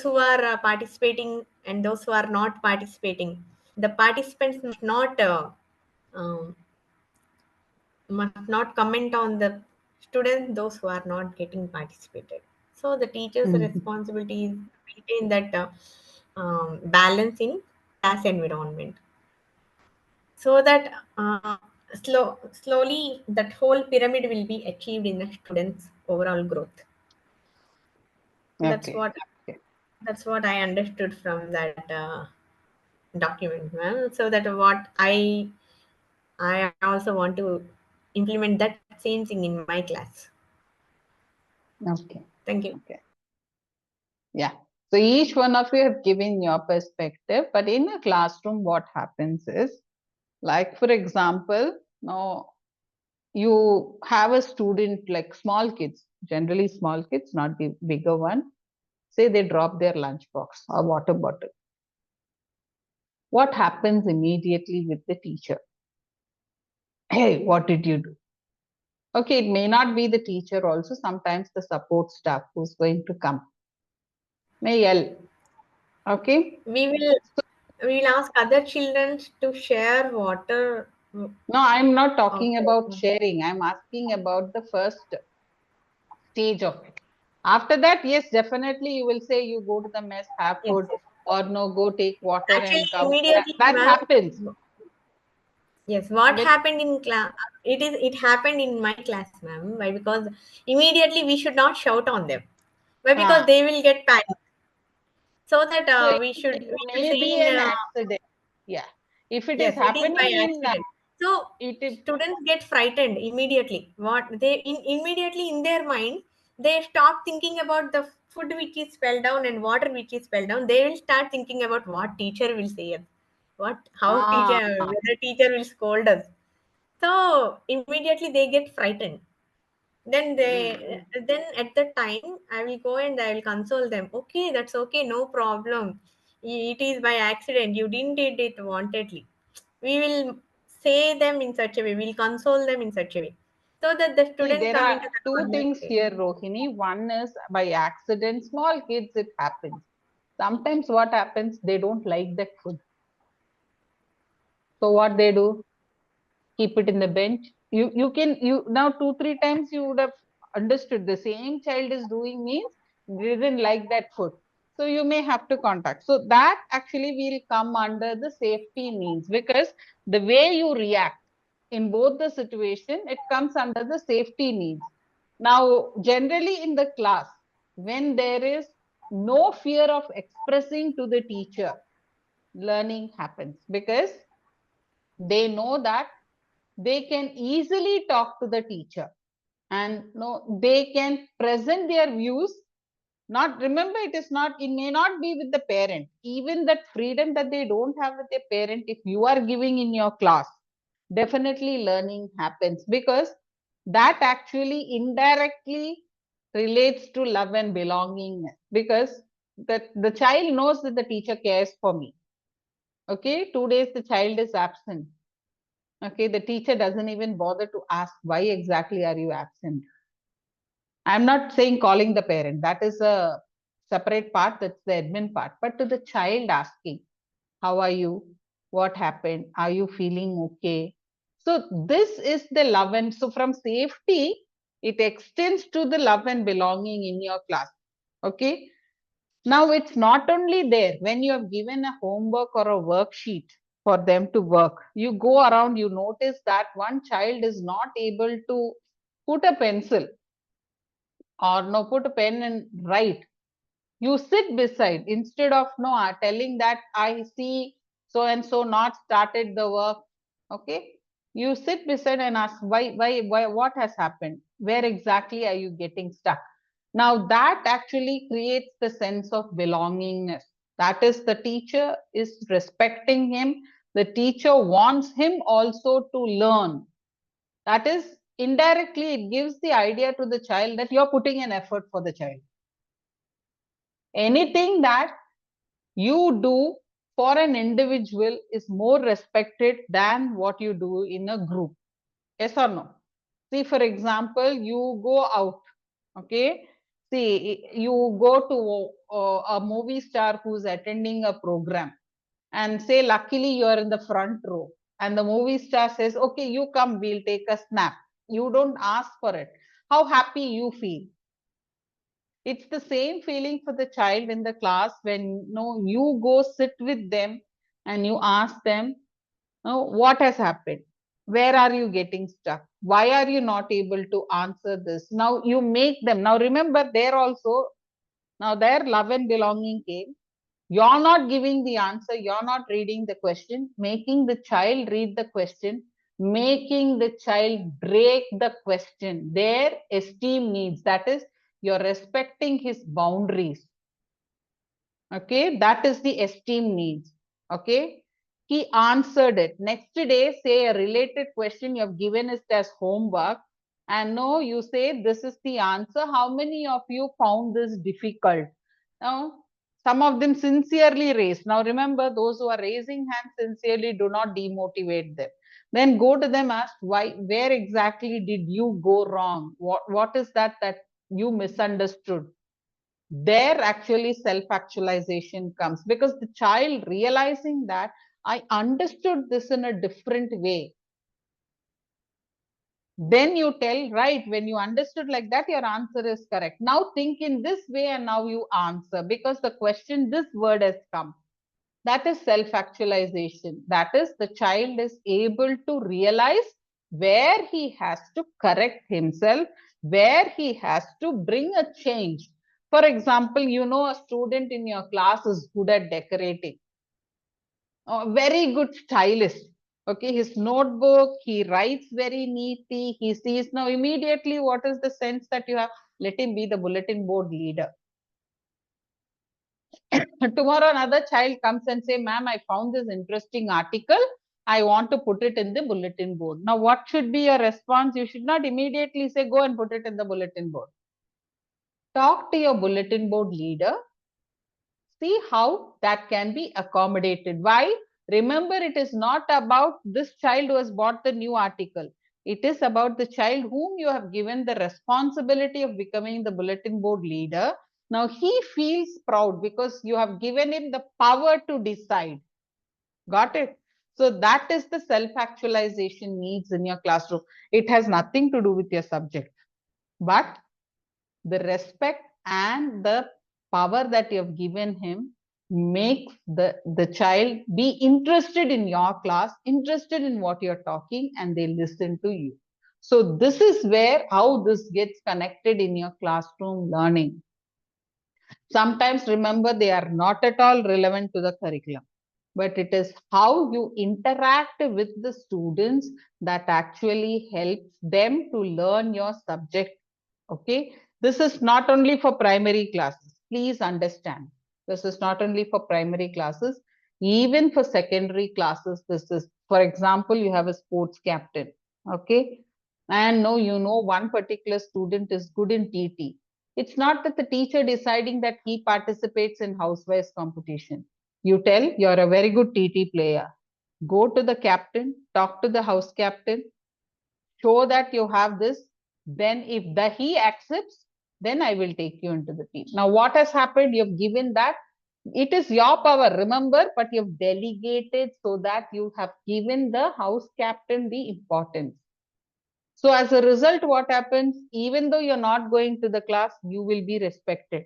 who are participating and those who are not participating, the participants must not um, must not comment on the students, those who are not getting participated. So the teacher's responsibility is to maintain that balance in class environment, so that slowly that whole pyramid will be achieved in the students' overall growth. That's Okay. what Okay. that's what I understood from that document, ma'am. So that I also want to implement that same thing in my class. Okay. Thank you. Okay. Yeah. So each one of you have given your perspective, but in a classroom, what happens is, like, for example, now you have a student, like small kids, generally small kids, not the bigger one. Say they drop their lunchbox or water bottle. What happens immediately with the teacher? Hey, what did you do? Okay, it may not be the teacher also, sometimes the support staff who's going to come. May yell. Okay. We will ask other children to share water. No, I'm not talking Okay. about sharing. I'm asking about the first stage of it. After that, yes, definitely you will say you go to the mess, have Yes, food, yes. or no, go take water Actually, and come. immediately, That ma'am. happens. Yes, what But happened in class? It happened in my class, ma'am. Why? Because immediately we should not shout on them. Why? Because ah, they will get panicked. So that so we it should may say be in an accident. Yeah. If it is yes, it is by happening in accident. So it is students get frightened immediately. What they immediately in their mind they stop thinking about the food which is spelled down and water which is spelled down. They will start thinking about what teacher will say us, what how ah, teacher whether teacher will scold us. So immediately they get frightened. Then they mm, then at the time I will go and I will console them. Okay, that's okay, no problem. It is by accident. You didn't did it wantedly. We will say them in such a way. We'll console them in such a way, so that the see, students there come are into the two normal things state. here, Rohini. One is by accident, small kids, it happens. Sometimes what happens, they don't like that food. So what they do? Keep it in the bench. You can you now 2-3 times you would have understood the same child is doing means they didn't like that food. So you may have to contact. So that actually will come under the safety needs because the way you react in both the situation, it comes under the safety needs. Now, generally in the class, when there is no fear of expressing to the teacher, learning happens because they know that they can easily talk to the teacher and no they can present their views. Not remember, it is not, it may not be with the parent, even that freedom that they don't have with their parent, if you are giving in your class, definitely learning happens because that actually indirectly relates to love and belongingness because that the child knows that the teacher cares for me. Okay, 2 days the child is absent. Okay, the teacher doesn't even bother to ask why exactly are you absent. I'm not saying calling the parent, that is a separate part, that's the admin part. But to the child asking, how are you? What happened? Are you feeling okay? So this is the love, and so from safety, it extends to the love and belonging in your class. Okay. Now it's not only there when you have given a homework or a worksheet for them to work. You go around, you notice that one child is not able to put a pencil or no put a pen and write. You sit beside instead of no telling that I see so and so not started the work. Okay, you sit beside and ask why what has happened, where exactly are you getting stuck. Now that actually creates the sense of belongingness. That is, the teacher is respecting him, the teacher wants him also to learn. That is, indirectly it gives the idea to the child that you're putting an effort for the child. Anything that you do for an individual is more respected than what you do in a group. Yes or no? See, for example, you go out, okay? See, you go to a movie star who's attending a program and say, luckily you're in the front row. And the movie star says, okay, you come, we'll take a snap. You don't ask for it. How happy you feel. It's the same feeling for the child in the class when you go sit with them and you ask them, what has happened? Where are you getting stuck? Why are you not able to answer this? Now you make them. Now remember, there also, now their love and belonging came. You're not giving the answer. You're not reading the question, making the child read the question, making the child break the question. Their esteem needs. That is, you're respecting his boundaries. Okay, that is the esteem needs. Okay, he answered it. Next day, say a related question you have given it as homework, and no, you say this is the answer. How many of you found this difficult? Now, Some of them sincerely raise. Now remember, those who are raising hands sincerely, do not demotivate them. Then go to them, ask why, where exactly did you go wrong? What is that you misunderstood? There actually self-actualization comes, because the child realizing that I understood this in a different way. Then you tell, right, when you understood like that, your answer is correct. Now think in this way and now you answer, because the question, this word has come. That is self-actualization. That is, the child is able to realize where he has to correct himself, where he has to bring a change. For example, you know, a student in your class is good at decorating, very good stylist. Okay, his notebook, he writes very neatly. He sees now immediately what is the sense that you have. Let him be the bulletin board leader. Tomorrow another child comes and say, ma'am, I found this interesting article. I want to put it in the bulletin board. Now, what should be your response? You should not immediately say, go and put it in the bulletin board. Talk to your bulletin board leader. See how that can be accommodated. Why? Remember, it is not about this child who has bought the new article. It is about the child whom you have given the responsibility of becoming the bulletin board leader. Now he feels proud because you have given him the power to decide. Got it? So that is the self-actualization needs in your classroom. It has nothing to do with your subject, but the respect and the power that you have given him makes the child be interested in your class, interested in what you're talking, and they listen to you. So this is where how this gets connected in your classroom learning. Sometimes remember, they are not at all relevant to the curriculum, but it is how you interact with the students that actually helps them to learn your subject. Okay, this is not only for primary classes. Please understand, this is not only for primary classes, even for secondary classes. This is, for example, you have a sports captain. Okay, and no, you know, one particular student is good in TT. It's not that the teacher deciding that he participates in housewives competition. You tell you're a very good TT player. Go to the captain, talk to the house captain, show that you have this. Then if he accepts, then I will take you into the team. Now what has happened? You've given that. It is your power, remember, but you've delegated so that you have given the house captain the importance. So as a result, what happens? Even though you're not going to the class, you will be respected.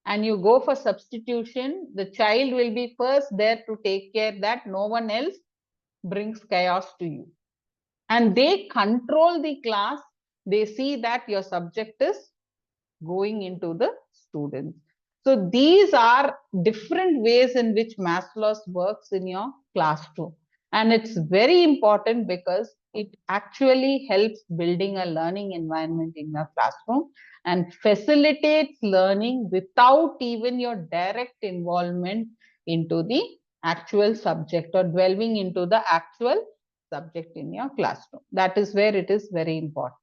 And you go for substitution, the child will be first there to take care that no one else brings chaos to you. And they control the class. They see that your subject is going into the students. So these are different ways in which Maslow's works in your classroom. And it's very important because it actually helps building a learning environment in your classroom and facilitates learning without even your direct involvement into the actual subject or delving into the actual subject in your classroom. That is where it is very important.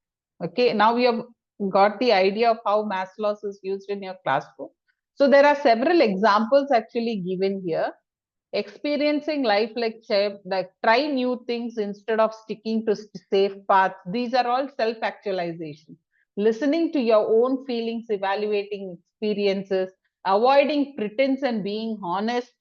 Okay, now we have got the idea of how Maslow's is used in your classroom. So there are several examples actually given here. Experiencing life like try new things instead of sticking to safe paths. These are all self-actualization. Listening to your own feelings, evaluating experiences, avoiding pretense and being honest,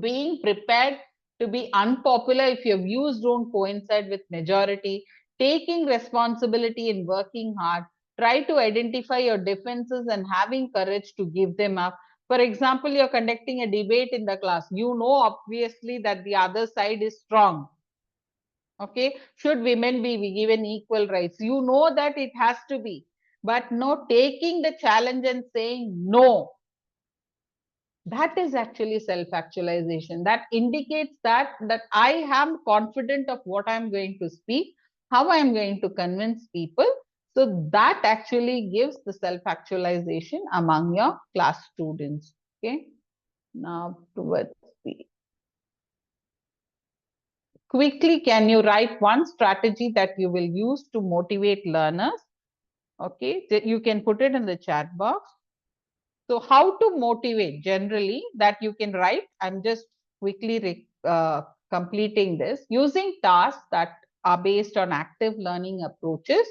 being prepared to be unpopular if your views don't coincide with majority, taking responsibility and working hard, try to identify your differences and having courage to give them up. For example, you're conducting a debate in the class. You know, obviously, that the other side is strong. Okay, should women be given equal rights? You know that it has to be, but no, taking the challenge and saying no, that is actually self-actualization. That indicates that I am confident of what I'm going to speak, how I'm going to convince people. So that actually gives the self-actualization among your class students. Okay, now towards the quickly, can you write one strategy that you will use to motivate learners? Okay, you can put it in the chat box. So how to motivate generally that you can write. I'm just quickly completing this using tasks that are based on active learning approaches,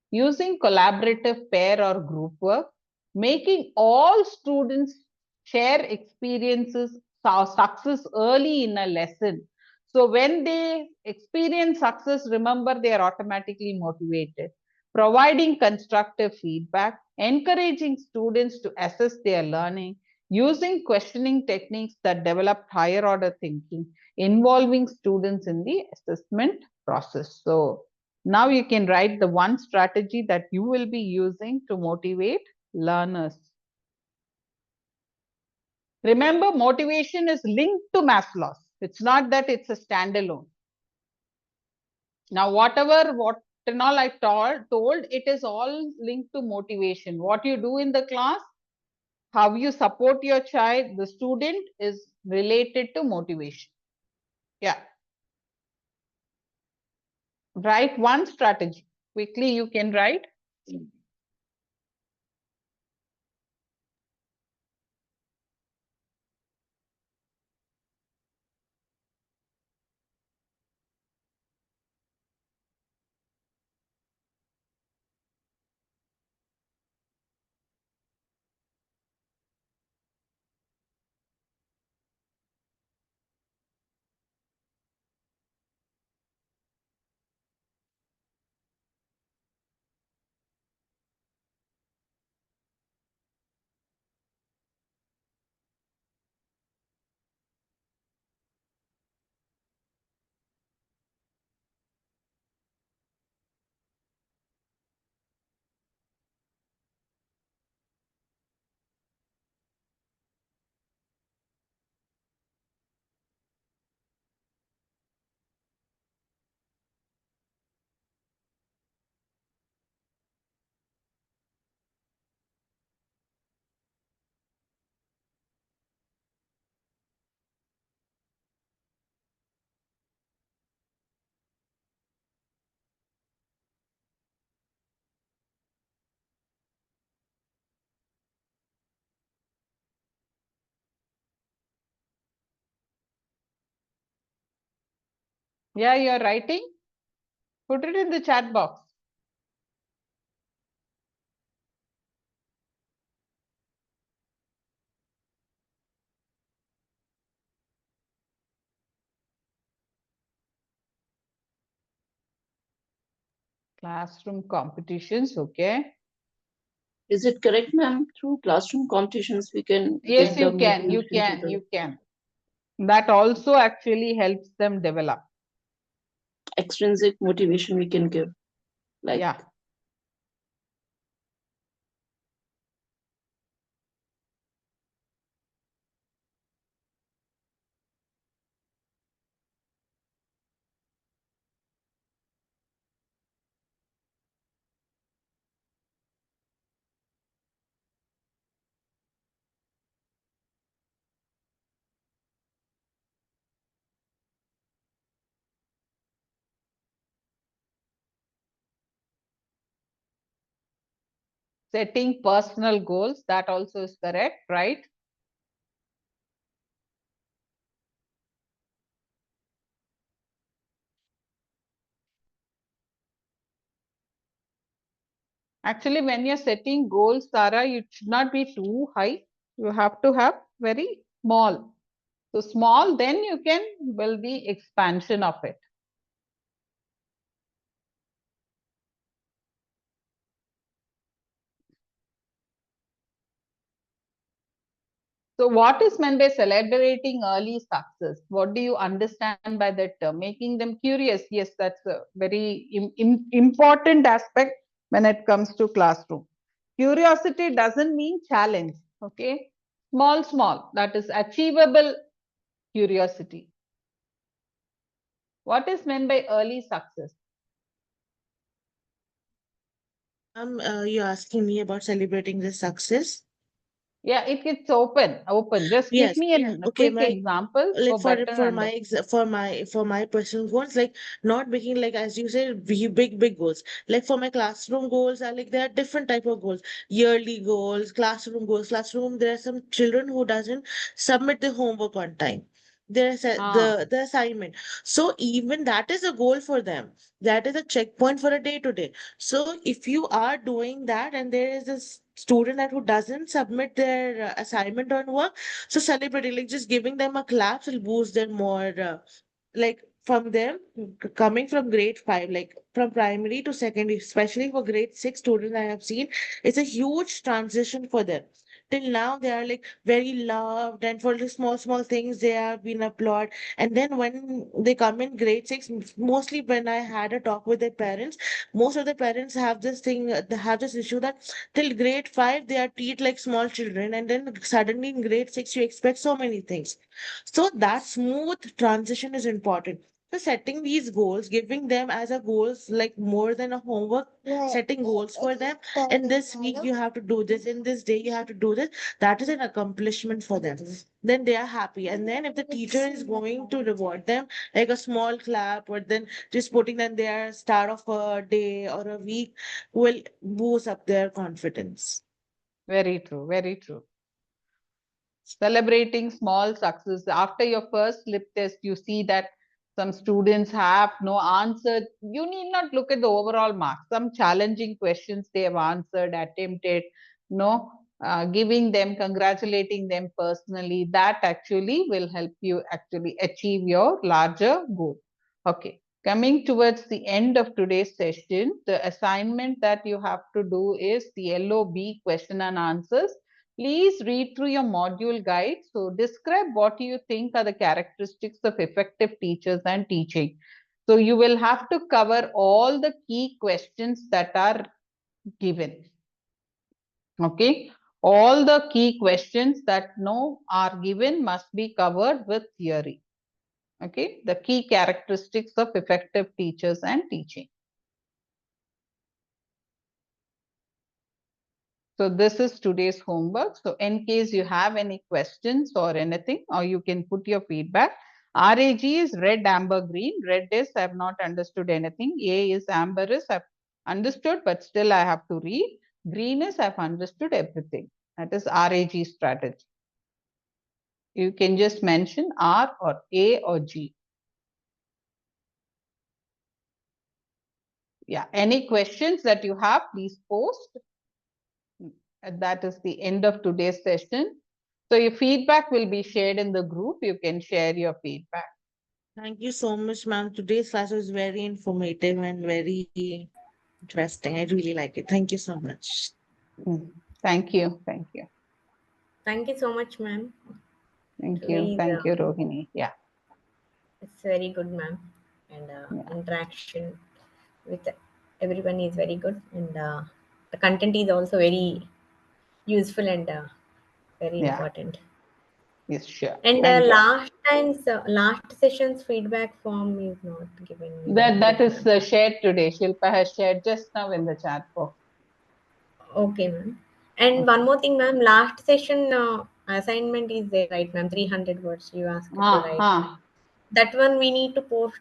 using collaborative pair or group work, making all students share experiences, success early in a lesson. So when they experience success, remember they are automatically motivated. Providing constructive feedback, encouraging students to assess their learning, using questioning techniques that develop higher order thinking, involving students in the assessment process. So now you can write the one strategy that you will be using to motivate learners. Remember, motivation is linked to Maslow's. It's not that it's a standalone. Now, what and all I told, it is all linked to motivation. What you do in the class, how you support your child, the student is related to motivation. Yeah. Write one strategy. Quickly, you can write. Yeah, you're writing. Put it in the chat box. Classroom competitions, okay. Is it correct, ma'am? Through classroom competitions, we can Yes, get the you can, you motivation to can, you can. That also actually helps them develop. extrinsic motivation we can give. Like Yeah. Setting personal goals, that also is correct, right? Actually, when you're setting goals, Sarah, it should not be too high. You have to have very small. So small, then you can build the expansion of it. So what is meant by celebrating early success? What do you understand by that term? Making them curious. Yes, that's a very important aspect when it comes to classroom. Curiosity doesn't mean challenge. Okay. Small, small. That is achievable curiosity. What is meant by early success? You're asking me about celebrating the success. Yeah, it's open. Just give Yes. me a Okay, quick my example like for better understanding. for my personal goals, like not making, like as you said, big goals. Like for my classroom goals are like there are different type of goals. Yearly goals, classroom goals. Classroom, there are some children who doesn't submit the homework on time. There's Ah, the assignment. So even that is a goal for them. That is a checkpoint for a day to day. So if you are doing that and there is a student that who doesn't submit their assignment on work, so celebrating, like just giving them a clap will boost them more. Like from them coming from grade 5, like from primary to secondary, especially for grade 6 students I have seen, it's a huge transition for them. Till now they are like very loved, and for the small things they have been applauded. And then when they come in grade 6, mostly when I had a talk with their parents, most of the parents have this thing, they have this issue that till grade 5 they are treated like small children, and then suddenly in grade 6 you expect so many things. So that smooth transition is important. So setting these goals, giving them as a goals, like more than a homework, setting goals for them. In this week you have to do this, in this day you have to do this. That is an accomplishment for them. Then they are happy. And then if the teacher is going to reward them, like a small clap, or then just putting them their start of a day or a week, will boost up their confidence. very true. Very true. Celebrating small success. After your first slip test, you see that some students have no answer. You need not look at the overall marks. Some challenging questions they have answered, attempted, no, giving them, congratulating them personally. That actually will help you actually achieve your larger goal. Okay. Coming towards the end of today's session, the assignment that you have to do is the LOB question and answers. Please read through your module guide. So describe what you think are the characteristics of effective teachers and teaching. So you will have to cover all the key questions that are given. Okay. All the key questions that no are given must be covered with theory. Okay. The key characteristics of effective teachers and teaching. So this is today's homework. So in case you have any questions or anything, or you can put your feedback. RAG is red, amber, green. Red is I have not understood anything. A is amber is I've understood, but still I have to read. Green is I've understood everything. That is RAG strategy. You can just mention R or A or G. Yeah, any questions that you have, please post. And that is the end of today's session. So your feedback will be shared in the group. You can share your feedback. Thank you so much, ma'am. Today's class was very informative and very interesting. I really like it. Thank you so much. Thank you. Thank you. Thank you so much, ma'am. Thank you. Today's Thank you, Rohini. Yeah. it's very good, ma'am, and Yeah. interaction with everyone is very good, and the content is also very useful and very Yeah. important. Yes, sure. And Thank you. last session's feedback form is not given in the That group, is ma'am. shared today. Shilpa has shared just now in the chat box. Okay, ma'am. And one Okay. more thing, ma'am. Last session assignment is there, right, ma'am? 300 words you asked to write. That one we need to post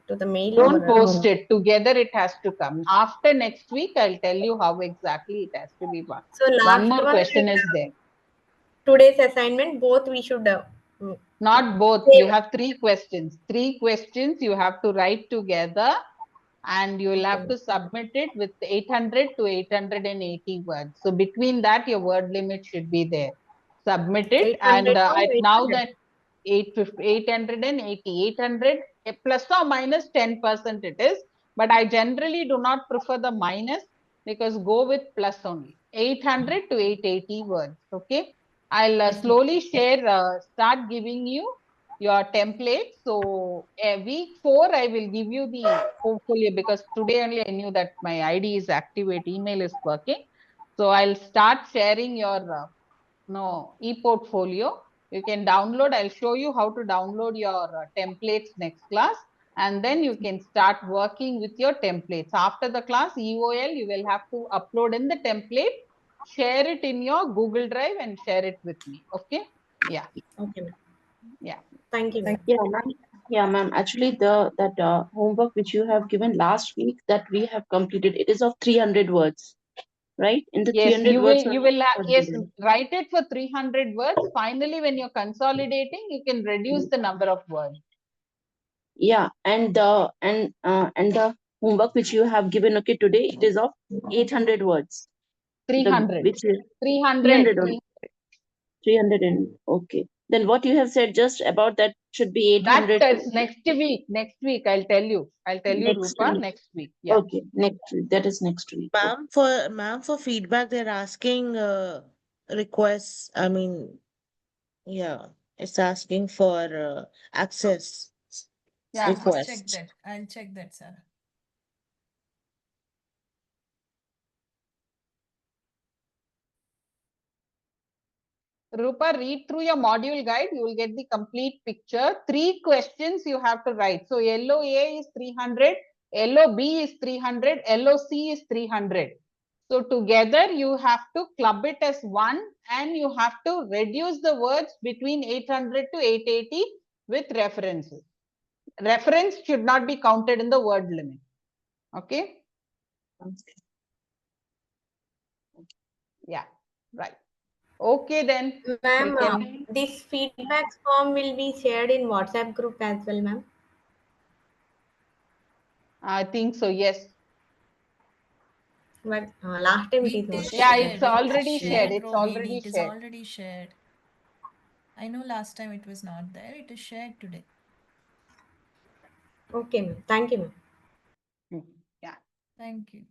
to the mail or. Don't post it. Together it has to come. After next week, I'll tell you how exactly it has to be one. So One last more one question and is there. today's assignment, both we should mm, Not both. You save. have three questions. Three questions you have to write together, and you will have Okay. to submit it with 800 to 880 words. So between that, your word limit should be there. Submit it, and 800 to now 800. that 880, 800 plus or minus 10% it is, but I generally do not prefer the minus, because go with plus only. 800 to 880 words. Okay. I'll Yes, ma'am. slowly share, start giving you your template. So a week 4, I will give you the portfolio, because today only I knew that my ID is activate, email is working. So I'll start sharing your no e-portfolio. You can download. I'll show you how to download your templates next class, and then you can start working with your templates. After the class, EOL, you will have to upload in the template share it in your Google Drive and share it with me. Okay. Yeah. Okay, ma'am. Yeah. Thank you, ma'am. Yeah, ma'am. Yeah, ma'am. Actually, that homework which you have given last week that we have completed, it is of 300 words, right? In the Yes, 300 words. yes, write it for 300 words. Finally, when you're consolidating, you can reduce the number of words. Yeah, and the homework which you have given, okay, today it is of 800 words. 300. Which is 300. 300 and okay. Then what you have said just about that should be 800. That is next week. Next week, I'll tell you. I'll tell you, Next Rupa, week. next week. Yeah. Okay, next week. That is next week. Ma'am, for feedback, they're asking requests. I mean, yeah, it's asking for access Yeah. I'll check request. that. I'll check that, sir. Rupa, read through your module guide. You will get the complete picture. 3 questions you have to write. So LOA is 300, LOB is 300, LOC is 300. So together you have to club it as one and you have to reduce the words between 800 to 880 with references. Reference should not be counted in the word limit. Okay. Yeah. Right. Okay then. Ma'am, We can. this feedback form will be shared in WhatsApp group as well, ma'am. I think so. Yes. But last time it is not Yeah, shared. it's already shared. It's Rohini, already it is shared. already shared. I know last time it was not there. It is shared today. Okay, ma'am. Thank you, ma'am. Yeah. Thank you.